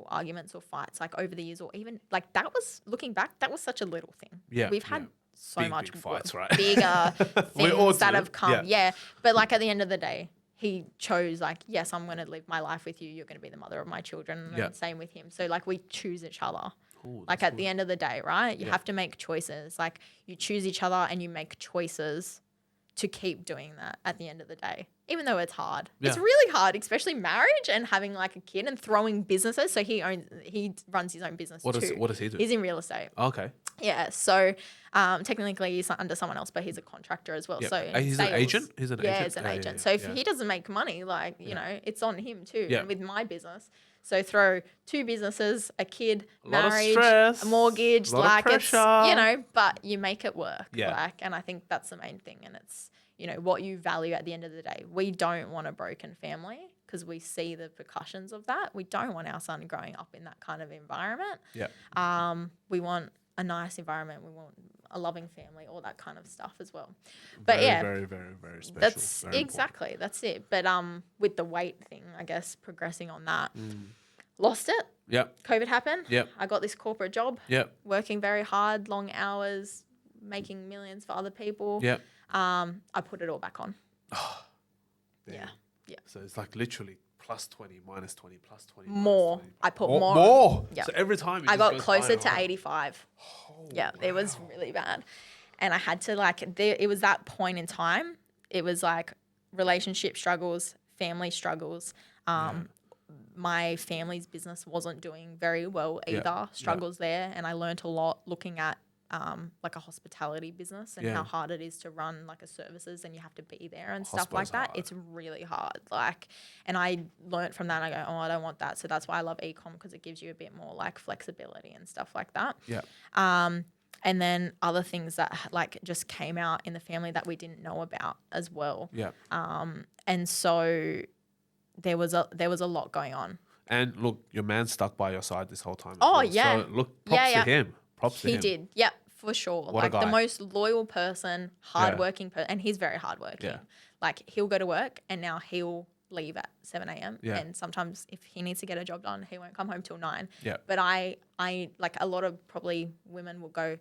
arguments or fights like over the years, or even like that was, looking back, that was such a little thing. Yeah. We've had so Big much fights, right? bigger things that have come. Yeah. Yeah. But like at the end of the day, he chose like, yes, I'm going to live my life with you. You're going to be the mother of my children. Yeah. And same with him. So like we choose each other. Ooh, Like at the end of the day, right? You Yeah. have to make choices. Like you choose each other and you make choices to keep doing that at the end of the day, even though it's hard. Yeah. It's really hard, especially marriage and having like a kid and throwing businesses. So he runs his own business What too. does he do? He's in real estate. Okay. Yeah. So technically he's under someone else, but he's a contractor as well. Yeah. So He's an sales- agent? He's an agent? He's an Yeah, yeah, agent. yeah, So if yeah. he doesn't make money, like, you know, it's on him too. Yeah. And with my business. So throw 2 businesses, a kid, A lot of marriage, stress, a mortgage, a lot of like it's, pressure. you know, but you make it work. Yeah. Like, and I think that's the main thing. And it's, you know, what you value at the end of the day. We don't want a broken family because we see the repercussions of that. We don't want our son growing up in that kind of environment. Yeah. We want a nice environment. We want a loving family, all that kind of stuff as well. But Very, yeah, very, very, very special. that's Very exactly, that's it. But with the weight thing, I guess progressing on that, Mm. lost it. Yep. COVID happened. Yep. I got this corporate job, Yep. working very hard, long hours, making millions for other people. Yeah. I put it all back on. Damn. Yeah. So it's like literally plus 20, minus 20, plus 20. More. Minus 20. I put more. More. Yeah. So every time I got closer higher to and higher. 85. Oh, Yeah, it was really bad. And I had to it was that point in time. It was like relationship struggles, family struggles. My family's business wasn't doing very well either. Struggles there. And I learned a lot looking at like a hospitality business and how hard it is to run like a services, and you have to be there and stuff like that. It's really hard. And I learned from that, and I go, oh, I don't want that. So that's why I love ecom, because it gives you a bit more like flexibility and stuff like that. Yeah. And then other things that like just came out in the family that we didn't know about as well. Yeah. And so there was a lot going on. And look, your man stuck by your side this whole time. Oh, well. yeah. So look, props to him. Props to him. He did. Yep, for sure. What a like guy. the most loyal person, hardworking person, and he's very hardworking. Yeah. Like he'll go to work and now he'll leave at 7 a.m. Yeah. And sometimes if he needs to get a job done, he won't come home till 9. Yeah. But I like a lot of probably women will go,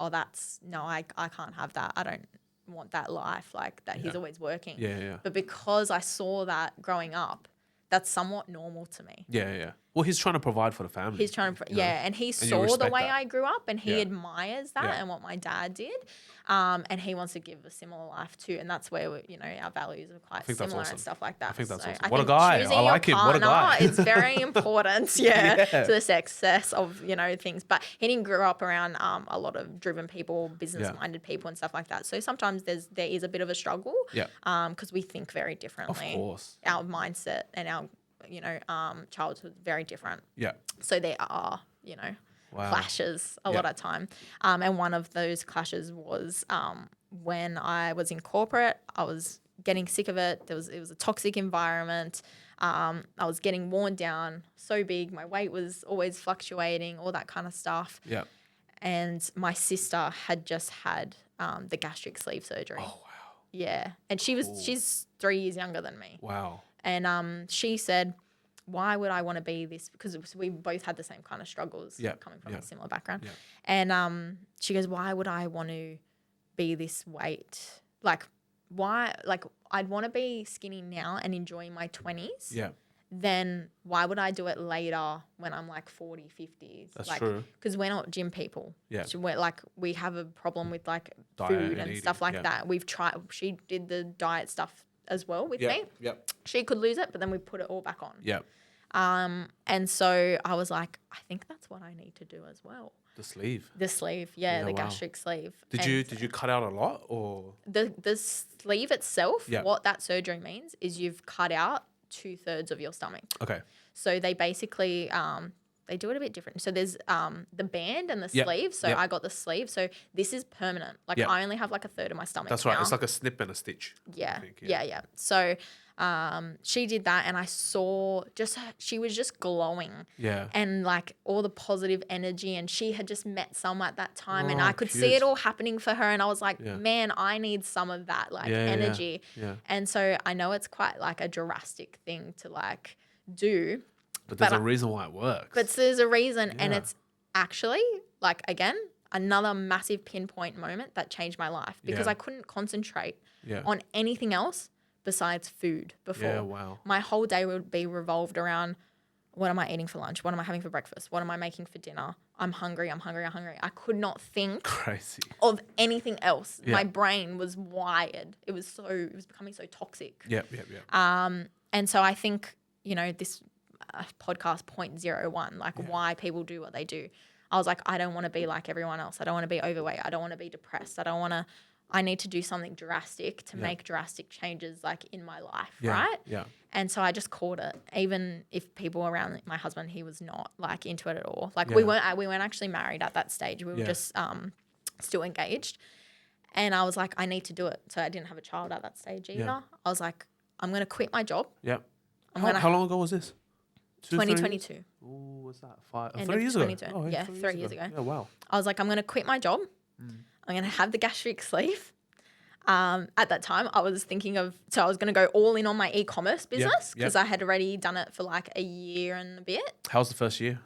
oh, I can't have that. I don't want that life, like that he's always working. Yeah. But because I saw that growing up, that's somewhat normal to me. Yeah. Well, he's trying to provide for the family. He's trying to, and he you saw the respect way that. I grew up, and he Yeah. admires that Yeah. and what my dad did, and he wants to give a similar life too, and that's where our values are quite think that's similar awesome. and stuff like that. I think that's So awesome. What a guy. choosing I like your him. What a partner, guy. It's very important, Yeah. to the success of things. But he didn't grow up around a lot of driven people, business-minded people, and stuff like that. So sometimes there is a bit of a struggle, because we think very differently. Of course. Our mindset and our childhood very different. Yeah. So there are, clashes a lot of time. And one of those clashes was when I was in corporate. I was getting sick of it. It was a toxic environment. I was getting worn down, so big. My weight was always fluctuating, all that kind of stuff. Yeah. And my sister had just had the gastric sleeve surgery. Oh, wow. Yeah. And she's 3 years younger than me. Wow. And she said, why would I want to be this? Because we both had the same kind of struggles, coming from a similar background. Yeah. And she goes, why would I want to be this weight? Like, why? Like, I'd want to be skinny now and enjoy my 20s. Yeah. Then why would I do it later when I'm like 40, 50s? That's true. Because we're not gym people. Yeah. So we have a problem with like Diet food and and stuff eating, like that. We've tried. She did the diet stuff as well with me. Yep. She could lose it, but then we put it all back on. Yep. And so I was like, I think that's what I need to do as well. The sleeve. The sleeve, the wow. gastric sleeve. Did you cut out a lot, or the sleeve itself? Yeah. What that surgery means is you've cut out 2/3 of your stomach. okay? So they basically they do it a bit different. So there's the band and the sleeve. So I got the sleeve. So this is permanent. Like I only have like 1/3 of my stomach. That's right. now. It's like a snip and a stitch. Yeah. I think, Yeah. So she did that, and I saw she was just glowing. Yeah. And like all the positive energy, and she had just met someone at that time, and Oh, I could see cute. it all happening for her, and I was like, man, I need some of that energy. Yeah. And so I know it's quite like a drastic thing to like do. But there's a reason why it works. But there's a reason, and Yeah. it's actually like, again, another massive pinpoint moment that changed my life, because I couldn't concentrate on anything else besides food before. Yeah, wow. My whole day would be revolved around, what am I eating for lunch? What am I having for breakfast? What am I making for dinner? I'm hungry. I could not think Crazy. of anything else. Yeah. My brain was wired. It was becoming so toxic. Yep. And so I think, this podcast 0.01, like why people do what they do. I was like, I don't want to be like everyone else. I don't want to be overweight. I don't want to be depressed. I need to do something drastic to make drastic changes like in my life, right? Yeah. And so I just caught it. Even if people around my husband, he was not like into it at all. Like we weren't actually married at that stage. We were just still engaged. And I was like, I need to do it. So I didn't have a child at that stage either. Yeah. I was like, I'm going to quit my job. Yep. How long ago was this? 2022. Oh, what's that? End 3 of years ago? 2022. Oh, Yeah, 3 years ago. Yeah, wow. I was like, I'm going to quit my job. I'm going to have the gastric sleeve. At that time, I was thinking I was going to go all in on my e-commerce business because I had already done it for like a year and a bit. How was the first year?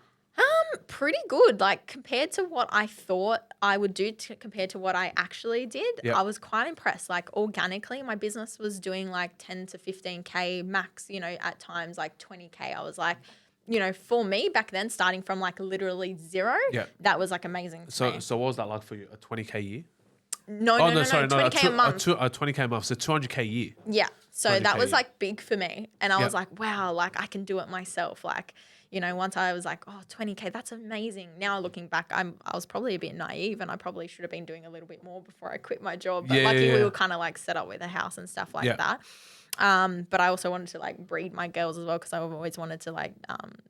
pretty good. Like compared to what I thought I would do compared to what I actually did, Yep. I was quite impressed. Like organically, my business was doing like 10 to 15K max, you know, at times like 20K. I was like, you know, for me back then, starting from like literally zero, Yeah. that was like amazing to me. So what was that like for you? A 20K year? No, Oh, no, no, sorry, no, 20K a month. a 20K a month. So 200K a year. Yeah. So that 200K was a year. like big for me. And I Yeah. was like, wow, like I can do it myself. Like, you know, once I was like, oh, 20K, that's amazing. Now looking back, I was probably a bit naive and I probably should have been doing a little bit more before I quit my job. But lucky we were kind of like set up with a house and stuff like that. But I also wanted to like breed my girls as well because I've always wanted to like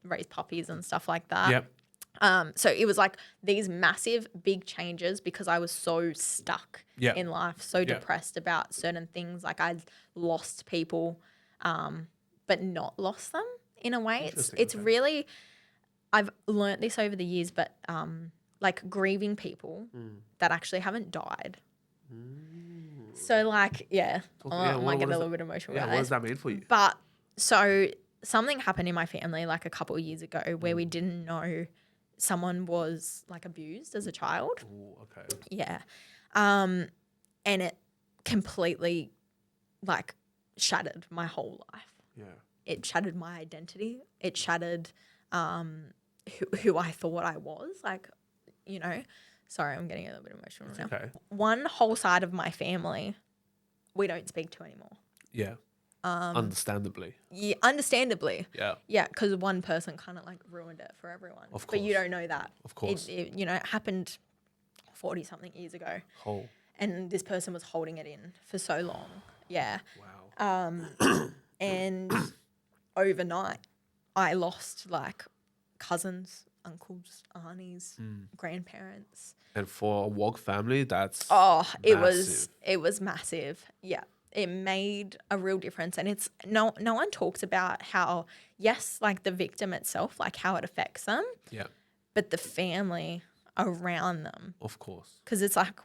raise puppies and stuff like that. Yep. So it was like these massive big changes because I was so stuck in life, so depressed about certain things. Like I'd lost people, but not lost them in a way. It's really, I've learnt this over the years, but like grieving people that actually haven't died. So like, I might get a little bit emotional about what does that mean for you? But so something happened in my family like a couple of years ago where we didn't know someone was like abused as a child. Ooh, okay. Yeah. And it completely like shattered my whole life. Yeah. It shattered my identity. It shattered who I thought I was. Like, you know, sorry, I'm getting a little bit emotional now. Okay. One whole side of my family we don't speak to anymore. Yeah. Understandably. Yeah, understandably. Yeah. Yeah, because one person kind of like ruined it for everyone. Of But you course. don't know that. Of course. It you know, it happened 40-something years ago. Oh. And this person was holding it in for so long. Yeah. Wow. And overnight, I lost like cousins, uncles, aunties, grandparents. And for a WOG family, that's It massive. was massive. Yeah. It made a real difference. And it's no one talks about how, yes, like the victim itself, like how it affects them, Yeah. but the family around them. Of course. Because it's like,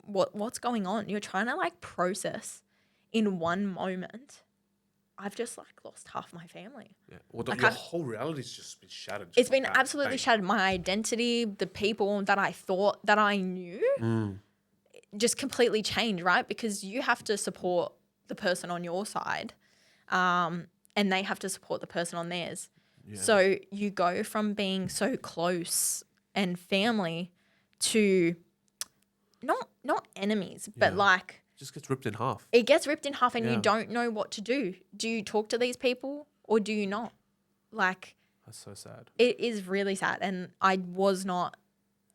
what's going on? You're trying to like process in one moment. I've just like lost half my family. Yeah. Well, Like your whole reality's just been shattered. It's been absolutely shattered. My identity, the people that I thought that I knew just completely changed, right? Because you have to support the person on your side and they have to support the person on theirs. Yeah. So you go from being so close and family to not enemies, but like... just gets ripped in half. It gets ripped in half and you don't know what to do. Do you talk to these people or do you not? Like... That's so sad. It is really sad. And I was not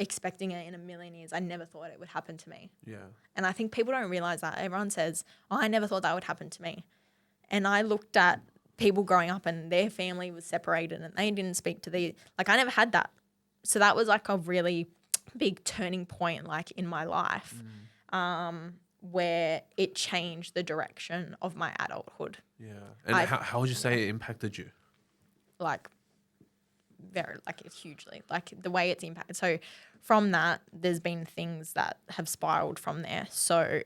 expecting it in a million years. I never thought it would happen to me. Yeah. And I think people don't realize that. Everyone says, oh, I never thought that would happen to me. And I looked at people growing up and their family was separated and they didn't speak to the... Like, I never had that. So that was like a really big turning point, like, in my life, where it changed the direction of my adulthood. Yeah. And how would you say it impacted you? Like, very, like, hugely. Like, the way it's impacted. So from that, there's been things that have spiraled from there. So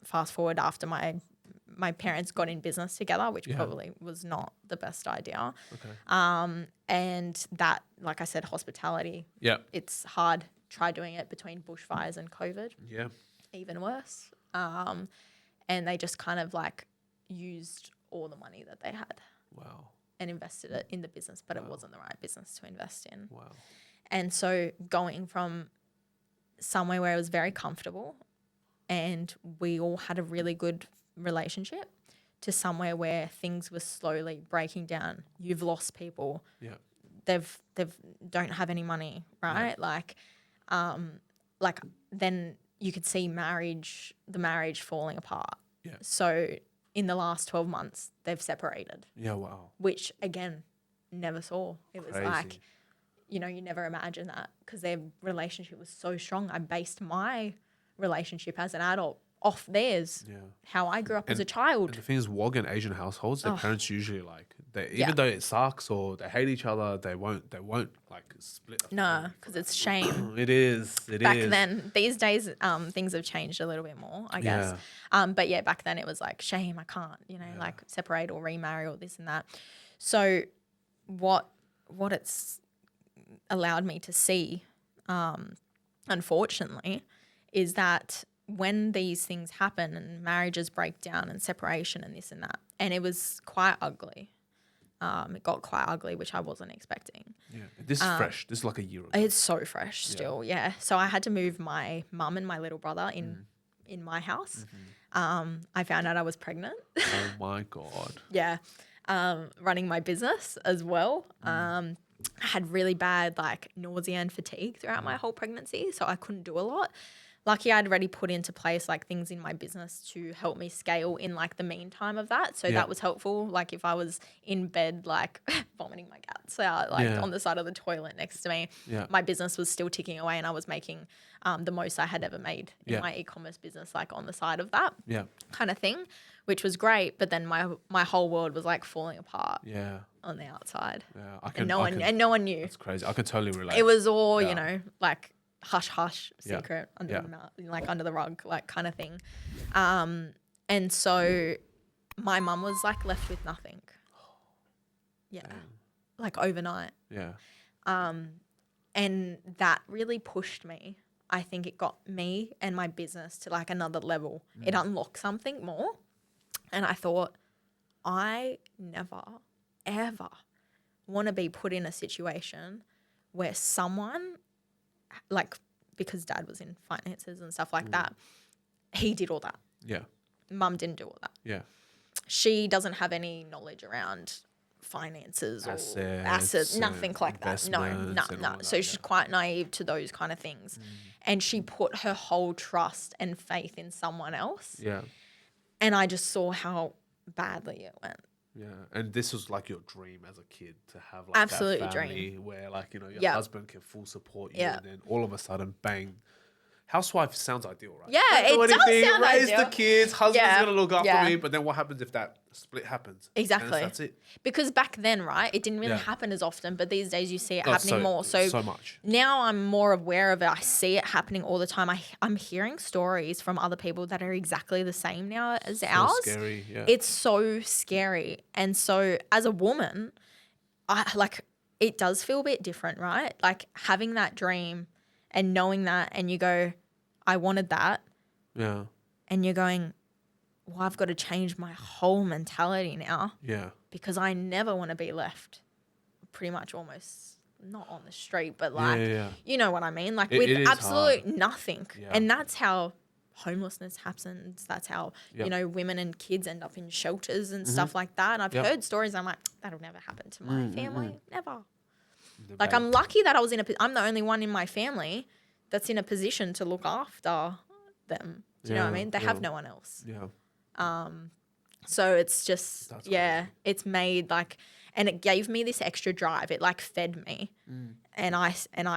fast forward after my parents got in business together, which probably was not the best idea. Okay. And that, like I said, hospitality. Yeah. It's hard. Try doing it between bushfires and COVID. Yeah. Even worse. And they just kind of like used all the money that they had. Wow. And invested it in the business, but it wasn't the right business to invest in. Wow. And so going from somewhere where it was very comfortable and we all had a really good relationship to somewhere where things were slowly breaking down. You've lost people. Yeah. They've don't have any money, right? Yeah. Like then you could see the marriage falling apart. Yeah. So in the last 12 months, they've separated. Yeah, wow. Which, again, never saw. It was Crazy. like, you know, you never imagine that because their relationship was so strong. I based my relationship as an adult off theirs. Yeah. How I grew up as a child. And the thing is, WOG in Asian households, their parents usually like, even though it sucks or they hate each other, they won't like split. No, because it's shame. It is. Back then, these days, things have changed a little bit more, I guess. Yeah. But yeah, back then it was like shame. I can't, like separate or remarry or this and that. So what it's allowed me to see, unfortunately, is that when these things happen and marriages break down and separation and this and that, and it was quite ugly. It got quite ugly, which I wasn't expecting. Yeah, this is fresh. This is like a year ago. It's so fresh still, yeah. So I had to move my mum and my little brother in my house. I found out I was pregnant. Oh my God. Yeah. Running my business as well. I had really bad like nausea and fatigue throughout my whole pregnancy, so I couldn't do a lot. Lucky I'd already put into place like things in my business to help me scale in like the meantime of that. So that was helpful. Like if I was in bed like vomiting my guts out like on the side of the toilet next to me, my business was still ticking away and I was making the most I had ever made in my e-commerce business like on the side of that kind of thing, which was great. But then my whole world was like falling apart on the outside. Yeah, and no one knew. That's crazy. I can totally relate. It was all, you know, like hush secret under under the rug, like kind of thing. And so my mum was like left with nothing. Like overnight. And that really pushed me. I think it got me and my business to like another level. It unlocked something more. And I thought, I never, ever want to be put in a situation where someone, like, because dad was in finances and stuff like that, he did all that. Yeah. Mum didn't do all that. Yeah. She doesn't have any knowledge around finances or assets, nothing like that. No. So she's quite naive to those kind of things. And she put her whole trust and faith in someone else. Yeah. And I just saw how badly it went. Yeah, and this was like your dream as a kid to have like absolutely that family dream where like, you know, your husband can full support you and then all of a sudden, bang. Housewife sounds ideal, right? Yeah, it does sound raise ideal. the kids, husband's going to look after me, but then what happens if that split happens? Exactly. That's it. Because back then, right, it didn't really happen as often, but these days you see it happening more. So much. Now I'm more aware of it. I see it happening all the time. I'm hearing stories from other people that are exactly the same now as ours. Scary, It's so scary. And so as a woman, it does feel a bit different, right? Like having that dream and knowing that, and you go, I wanted that. Yeah. And you're going, well, I've got to change my whole mentality now. Yeah. Because I never want to be left pretty much almost not on the street, but like, you know what I mean? Like with absolute nothing. Yeah. And that's how homelessness happens. That's how, you know, women and kids end up in shelters and stuff like that. And I've heard stories. I'm like, that'll never happen to my family. Never. Like I'm lucky that I'm the only one in my family that's in a position to look after them. Do you know what I mean? They have no one else. Yeah. So it's just, it's made like, and it gave me this extra drive. It like fed me. And I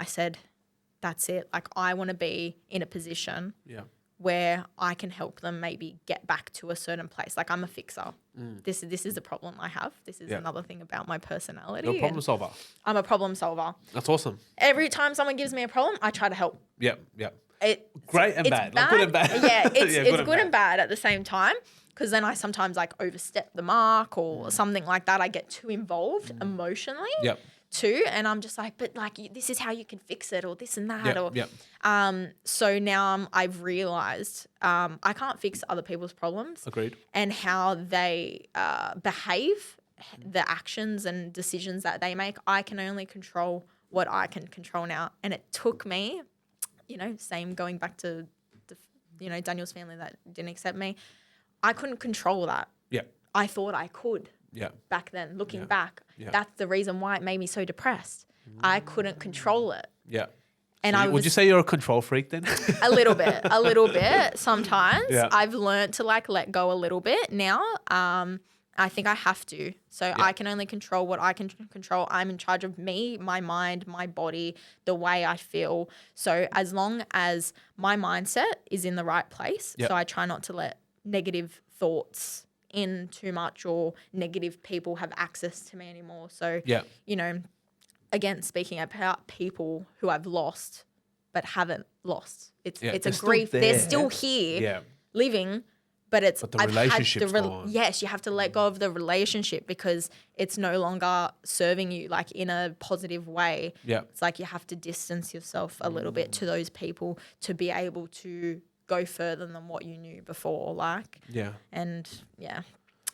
said, that's it. Like I want to be in a position where I can help them maybe get back to a certain place. Like I'm a fixer. This is a problem I have. This is another thing about my personality. You're a problem solver. I'm a problem solver. That's awesome. Every time someone gives me a problem, I try to help. Yep. Great and bad. Like good and bad. Yeah, it's good and bad at the same time. Because then I sometimes like overstep the mark or something like that. I get too involved emotionally too. And I'm just like, but like this is how you can fix it or this and that. So now I've realized I can't fix other people's problems. Agreed. And how they behave, the actions and decisions that they make. I can only control what I can control now. And it took me, you know, same going back to, Daniel's family that didn't accept me. I couldn't control that. Yeah. I thought I could. Yeah. Back then, looking back, that's the reason why it made me so depressed. I couldn't control it. Yeah. And so would you say you're a control freak then? a little bit sometimes. Yeah. I've learned to like let go a little bit now. I think I have to. So I can only control what I can control. I'm in charge of me, my mind, my body, the way I feel. So as long as my mindset is in the right place, so I try not to let negative thoughts in too much or negative people have access to me anymore. So, again, speaking about people who I've lost but haven't lost. It's a grief. They're still here living, But it's But the relationship's gone. Yes, you have to let go of the relationship because it's no longer serving you like in a positive way. Yeah. It's like you have to distance yourself a little bit to those people to be able to go further than what you knew before. Like, Yeah. And yeah,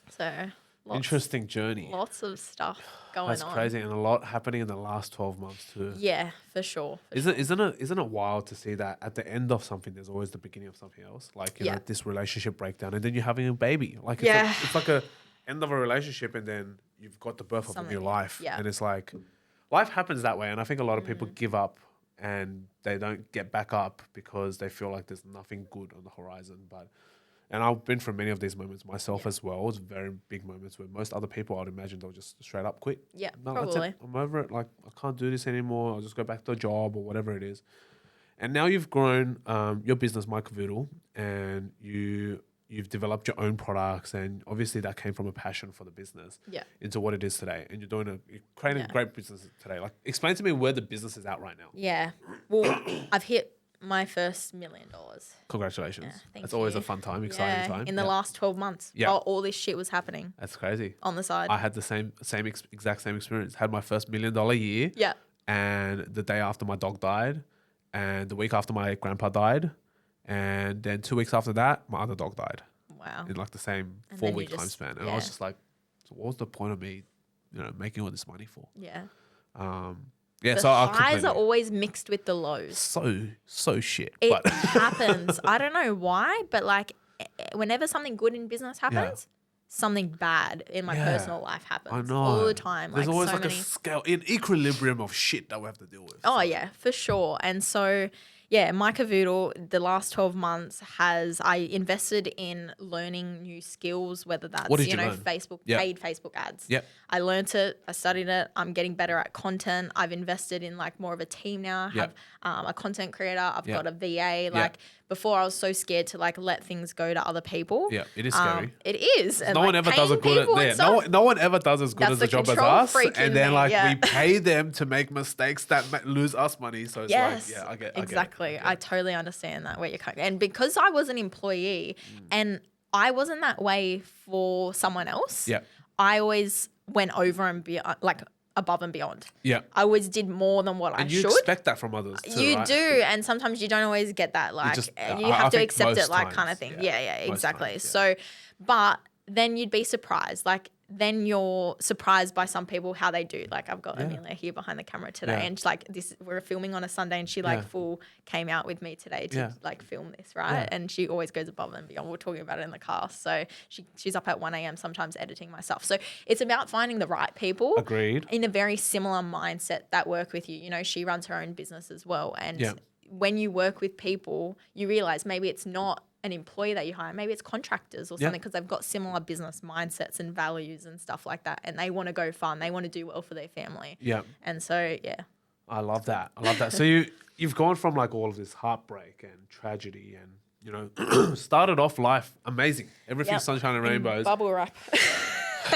so Interesting journey. lots of stuff going That's on. crazy, and a lot happening in the last 12 months too. Yeah, for sure. Isn't it wild to see that at the end of something, there's always the beginning of something else, like you know, this relationship breakdown, and then you're having a baby. Like it's like a end of a relationship, and then you've got the birth of a new life, and it's like life happens that way. And I think a lot of people give up and they don't get back up because they feel like there's nothing good on the horizon. And I've been through many of these moments myself as well. It's very big moments where most other people, I'd imagine, they'll just straight up quit. Yeah, No, probably. that's it. I'm over it. Like, I can't do this anymore. I'll just go back to a job or whatever it is. And now you've grown your business, MyCavoodle, and you've developed your own products, and obviously that came from a passion for the business into what it is today. And you're creating a great business today. Like, explain to me where the business is at right now. Yeah. Well, I've hit my first $1 million. Congratulations. Thank That's you. always a fun time, exciting time. In the last 12 months while all this shit was happening. That's crazy. On the side. I had the exact same experience. Had my first $1 million year. Yeah. And the day after my dog died, and the week after my grandpa died, and then 2 weeks after that, my other dog died. Wow. In like the same 4-week time span. And I was just like, so what was the point of me, making all this money for? Yeah. Yeah, the so highs are always mixed with the lows. So shit. It happens. I don't know why, but like whenever something good in business happens, something bad in my personal life happens. I know. All the time. There's always so like a scale, an equilibrium of shit that we have to deal with. Oh, yeah, for sure. And so, yeah, MyCavoodle, the last 12 months I invested in learning new skills, whether that's, what did you learn? learn? Paid Facebook ads. Yep. I learned it. I studied it. I'm getting better at content. I've invested in like more of a team now. I have a content creator. I've got a VA. Like before I was so scared to like let things go to other people. Yeah, it is scary. It is. And no one ever does a good no one ever does as good as a job as us. And then we pay them to make mistakes that lose us money. So it's I get exactly. it. I totally understand that where you're coming. And because I was an employee and I wasn't that way for someone else, I always went over and beyond, like above and beyond. Yeah. I always did more than what I should. And you expect that from others too, You right? do. And sometimes you don't always get that. Like, you have to accept it, like, kind of thing. Yeah, exactly. Times, So, but then you'd be surprised. Like, then you're surprised by some people how they do. Like, I've got Amelia here behind the camera today, and like we're filming on a Sunday, and she full came out with me today to like film this, right? And she always goes above and beyond. We're talking about it in the car, so she's up at 1 a.m. sometimes editing my stuff. So it's about finding the right people. Agreed. In a very similar mindset that work with you. You know, she runs her own business as well, and when you work with people, you realize maybe it's not an employee that you hire, maybe it's contractors or something because they've got similar business mindsets and values and stuff like that, and they want to go far and they want to do well for their family. Yeah. And so I love that. So you've gone from like all of this heartbreak and tragedy and started off life amazing, everything's sunshine and rainbows, bubble wrap.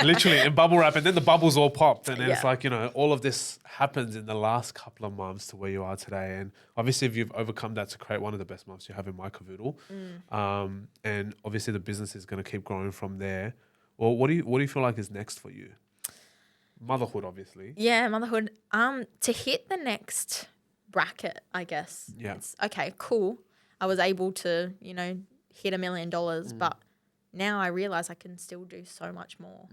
Literally in bubble wrap, and then the bubbles all popped, and then it's like, all of this happens in the last couple of months to where you are today. And obviously if you've overcome that to create one of the best months you have in MyCavoodle, and obviously the business is going to keep growing from there. Well, what do you feel like is next for you? Motherhood, obviously. Yeah, motherhood. To hit the next bracket, I guess. Yeah. It's, okay, cool. I was able to, hit $1 million, but now I realize I can still do so much more.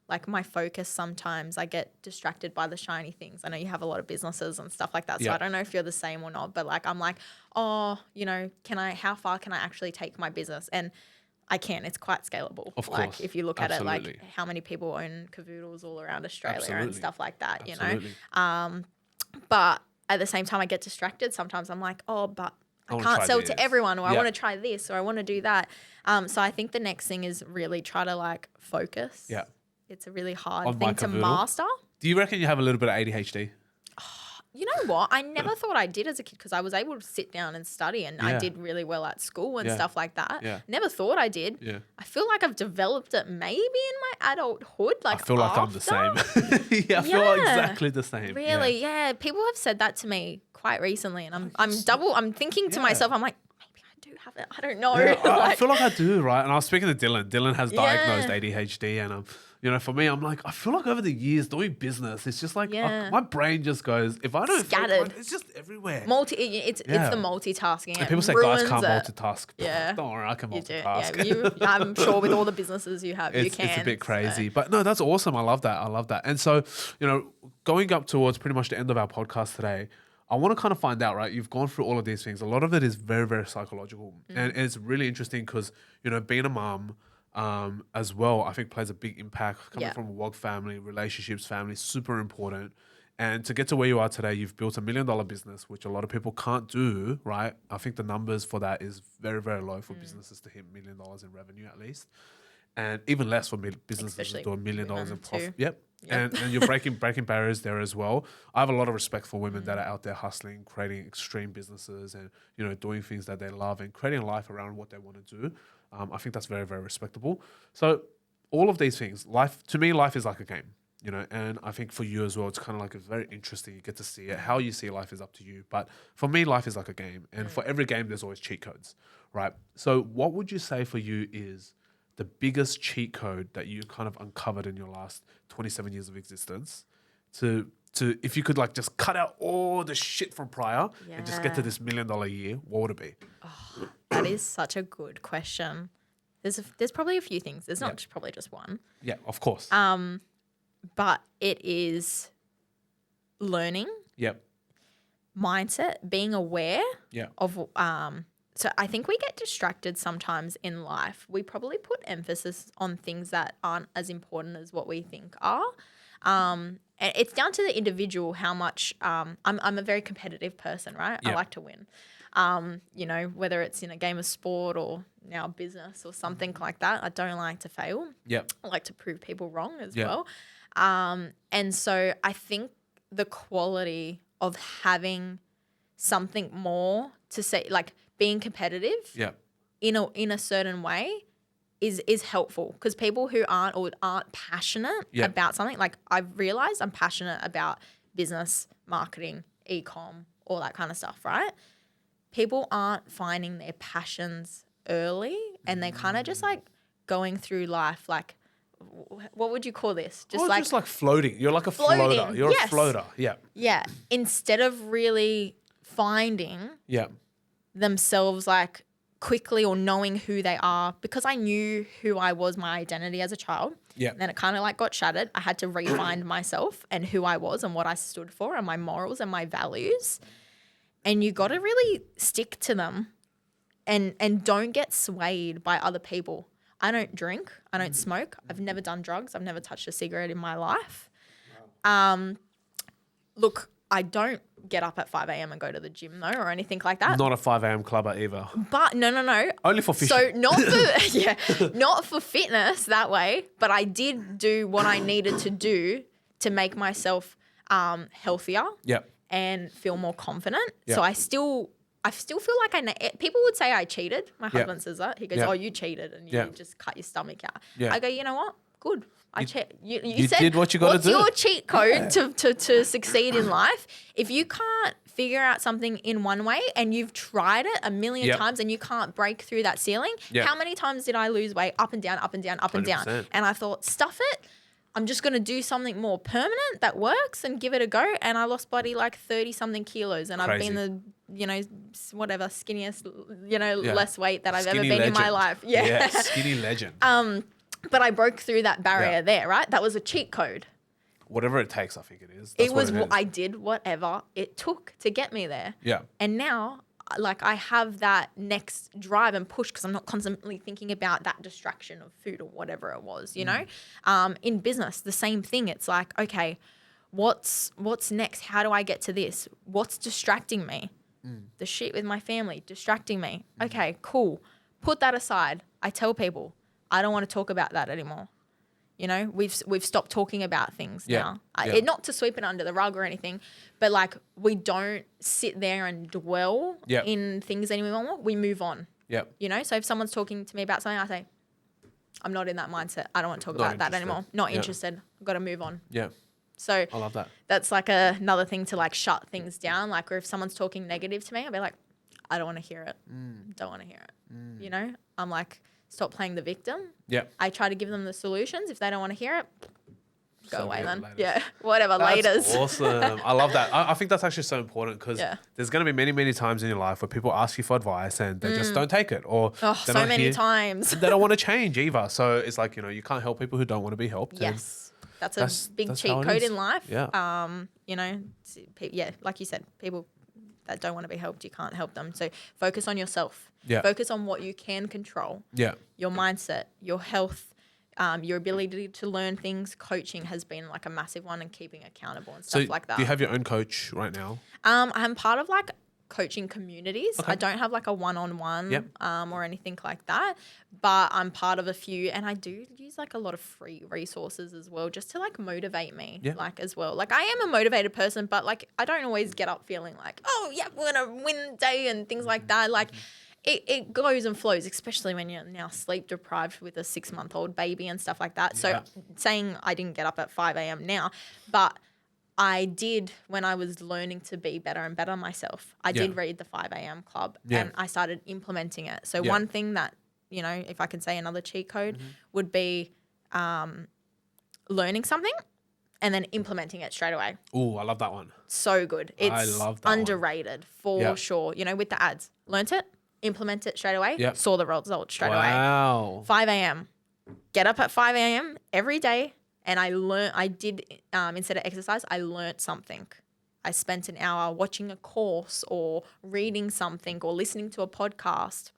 Like my focus, sometimes I get distracted by the shiny things. I know you have a lot of businesses and stuff like that, so I don't know if you're the same or not, but like I'm like, how far can I actually take my business? And I can. It's quite scalable. Of course. Like if you look at it, like how many people own Cavoodles all around Australia and stuff like that, But at the same time, I get distracted. Sometimes I'm like, but I can't sell to everyone, or I want to try this, or I want to do that. So I think the next thing is really try to like focus. Yeah. It's a really hard thing to master. Do you reckon you have a little bit of ADHD? You know what? I never thought I did as a kid because I was able to sit down and study, and I did really well at school and stuff like that. Yeah. Never thought I did. Yeah. I feel like I've developed it maybe in my adulthood. Like I feel like I'm the same. I feel exactly the same. Really? Yeah. People have said that to me quite recently, and I'm thinking to myself, I'm like, maybe I do have it. I don't know. Yeah, I feel like I do, right? And I was speaking to Dylan. Dylan has diagnosed Yeah. ADHD, and for me, I'm like, I feel like over the years doing business, it's just like my brain just goes. If I don't, Scattered. It's just everywhere. It's the multitasking. And people say guys can't multitask. Yeah, don't worry, I can multitask. Yeah, I'm sure with all the businesses you have, you can. It's a bit crazy, but no, that's awesome. I love that. And so, going up towards pretty much the end of our podcast today, I want to kind of find out, right? You've gone through all of these things. A lot of it is very, very psychological. And it's really interesting because, being a mom as well, I think plays a big impact. Coming from a WOG family, relationships, family, super important. And to get to where you are today, you've built $1 million business, which a lot of people can't do, right? I think the numbers for that is very, very low for businesses to hit $1 million in revenue at least. And even less for businesses to do $1 million in profit. Yep. And you're breaking barriers there as well. I have a lot of respect for women that are out there hustling, creating extreme businesses and, doing things that they love and creating a life around what they want to do. I think that's very, very respectable. So all of these things, to me, life is like a game, and I think for you as well, it's kind of like it's very interesting. You get to see it. How you see life is up to you. But for me, life is like a game. And for every game, there's always cheat codes, right? So what would you say for you is the biggest cheat code that you kind of uncovered in your last 27 years of existence to if you could like just cut out all the shit from prior and just get to this $1 million year, what would it be? Oh, that is such a good question. There's probably a few things. There's not probably just one. Yeah, of course. But it is learning. Yep. Mindset, being aware of so I think we get distracted sometimes in life. We probably put emphasis on things that aren't as important as what we think are. And it's down to the individual how much I'm a very competitive person, right? I like to win. Whether it's in a game of sport or now business or something like that, I don't like to fail. Yep. I like to prove people wrong as well. And so I think the quality of having something more to say, like being competitive in a certain way is helpful, because people who aren't passionate about something, like I've realized I'm passionate about business, marketing, e-com, all that kind of stuff, right? People aren't finding their passions early and they kind of just like going through life like, what would you call this? Just like floating. You're like a floater. You're a floater. Yeah. Yeah. Instead of really finding themselves like quickly or knowing who they are, because I knew who I was, my identity as a child. Yeah. Then it kind of like got shattered. I had to re-find myself and who I was and what I stood for and my morals and my values. And you got to really stick to them and don't get swayed by other people. I don't drink. I don't smoke. I've never done drugs. I've never touched a cigarette in my life. Look, I don't get up at 5 a.m. and go to the gym though or anything like that. Not a 5 a.m. clubber either. But no. Only for fishing. So not for fitness that way, but I did do what I needed to do to make myself healthier and feel more confident. So I still feel like people would say I cheated. My husband says that. He goes, oh, you cheated and you just cut your stomach out. I go, you know what? Good. You said, did what you got to do. What's your cheat code to succeed in life? If you can't figure out something in one way and you've tried it a million times and you can't break through that ceiling, how many times did I lose weight? Up and down, up and down, up and 100%. Down. And I thought, stuff it. I'm just going to do something more permanent that works and give it a go. And I lost body like 30 something kilos. And I've been the, skinniest, less weight that I've ever been in my life. Yeah. Skinny legend. But I broke through that barrier there, right? That was a cheat code. Whatever it takes, I think it is. I did whatever it took to get me there. Yeah. And now, like, I have that next drive and push because I'm not constantly thinking about that distraction of food or whatever it was, you know? In business, the same thing. It's like, okay, what's next? How do I get to this? What's distracting me? The shit with my family, distracting me. Okay, cool. Put that aside. I tell people, I don't want to talk about that anymore. You know, we've stopped talking about things now. Not to sweep it under the rug or anything, but like we don't sit there and dwell in things anymore. We move on. Yep. You know, so if someone's talking to me about something, I say, I'm not in that mindset. I don't want to talk about that anymore. Not interested. I've got to move on. Yeah. So I love that. That's like another thing to like shut things down. Like, or if someone's talking negative to me, I'll be like, I don't want to hear it. Don't want to hear it. You know, I'm like, stop playing the victim. Yeah. I try to give them the solutions. If they don't want to hear it, go away then. Laters. Yeah, whatever, That's laters. awesome. I love that. I think that's actually so important because there's going to be many, many times in your life where people ask you for advice and they just don't take it, or so many times. They don't want to change either. So it's like, you know, you can't help people who don't want to be helped. Yes, that's a big cheat code in life. Yeah. You know, like you said, people that don't want to be helped, you can't help them. So focus on yourself. Yeah. Focus on what you can control. Yeah. Your mindset, your health, your ability to learn things. Coaching has been like a massive one, and keeping accountable and stuff like that. Do you have your own coach right now? I'm part of like coaching communities. Okay. I don't have like a one-on-one Yep. or anything like that, but I'm part of a few, and I do use like a lot of free resources as well, just to like motivate me, like as well. Like I am a motivated person, but like I don't always get up feeling like, oh yeah, we're gonna win the day and things like that. Like it goes and flows, especially when you're now sleep deprived with a 6-month-old baby and stuff like that. So saying I didn't get up at 5 a.m. now, but I did when I was learning to be better and better myself. I did read the 5 a.m. club and I started implementing it. So one thing that, you know, if I can say another cheat code would be learning something and then implementing it straight away. Oh, I love that one. So good. It's I love that underrated for sure. You know, with the ads, learnt it, implement it straight away, saw the results straight away. Wow. 5 a.m. Get up at 5 a.m. every day. And I did, instead of exercise, I learnt something. I spent an hour watching a course or reading something or listening to a podcast.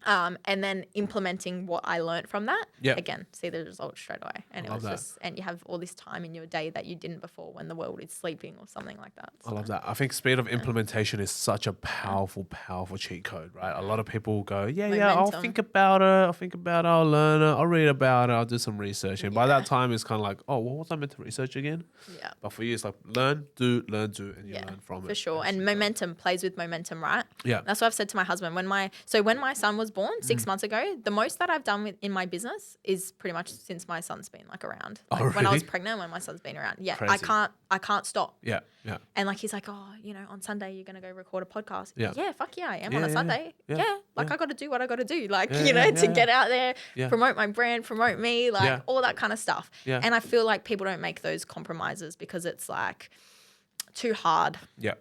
And then implementing what I learned from that. Again, see the results straight away. And it was just, and you have all this time in your day that you didn't before when the world is sleeping or something like that. So, I love that. I think speed of implementation is such a powerful, powerful cheat code, right? A lot of people go, I'll think about it. I'll learn it. I'll read about it. I'll do some research. And by that time, it's kind of like, oh, what was I meant to research again? Yeah. But for you, it's like learn, do, and you learn from it. For sure. And momentum plays with momentum, right? Yeah. That's what I've said to my husband. When my son was born 6 months ago, the most that I've done in my business is pretty much since my son's been like around. Like when I was pregnant, when my son's been around. Yeah. Crazy. I can't stop. Yeah. Yeah. And like he's like, oh, you know, on Sunday you're gonna go record a podcast. Yeah. Yeah, fuck yeah, I am on a Sunday. Yeah. Like I gotta do what I gotta do. Like, you know, to get out there, promote my brand, promote me, like all that kind of stuff. Yeah. And I feel like people don't make those compromises because it's like too hard. Yeah.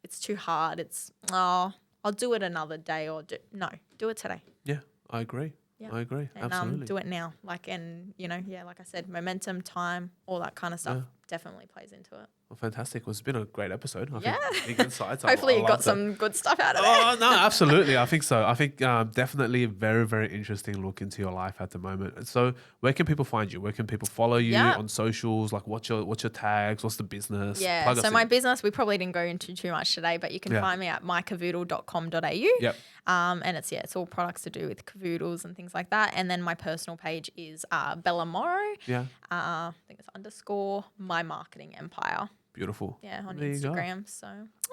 It's too hard. It's I'll do it another day or do it today. Yeah, I agree. Yeah. I agree. And absolutely. Do it now. Like, and you know, like I said, momentum, time, all that kind of stuff definitely plays into it. Well, fantastic. Well, it's been a great episode. I think big insights. Hopefully you got some good stuff out of it. Oh, no, absolutely. I think so. I think definitely a very, very interesting look into your life at the moment. So where can people find you? Where can people follow you on socials? Like what's your tags? What's the business? Yeah. So my business, we probably didn't go into too much today, but you can find me at mycavoodle.com.au. Yep. And it's all products to do with cavoodles and things like that. And then my personal page is Bella Moro. Yeah. I think it's _ my marketing empire. Beautiful. Yeah, on Instagram. So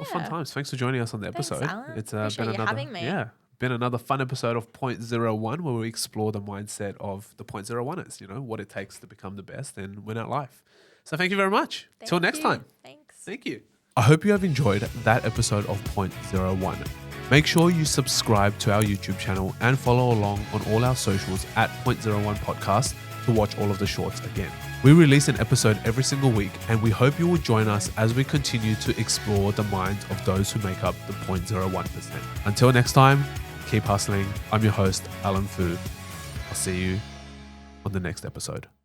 fun times. Thanks for joining us on the episode. Thanks, Alan. It's Appreciate been you having me. Yeah. Been another fun episode of 0.01 where we explore the mindset of the 0.01ers, you know, what it takes to become the best and win at life. So thank you very much. Till next time. Thanks. Thank you. I hope you have enjoyed that episode of 0.01. Make sure you subscribe to our YouTube channel and follow along on all our socials at 0.01 Podcast to watch all of the shorts again. We release an episode every single week, and we hope you will join us as we continue to explore the minds of those who make up the 0.01%. Until next time, keep hustling. I'm your host, Alan Fu. I'll see you on the next episode.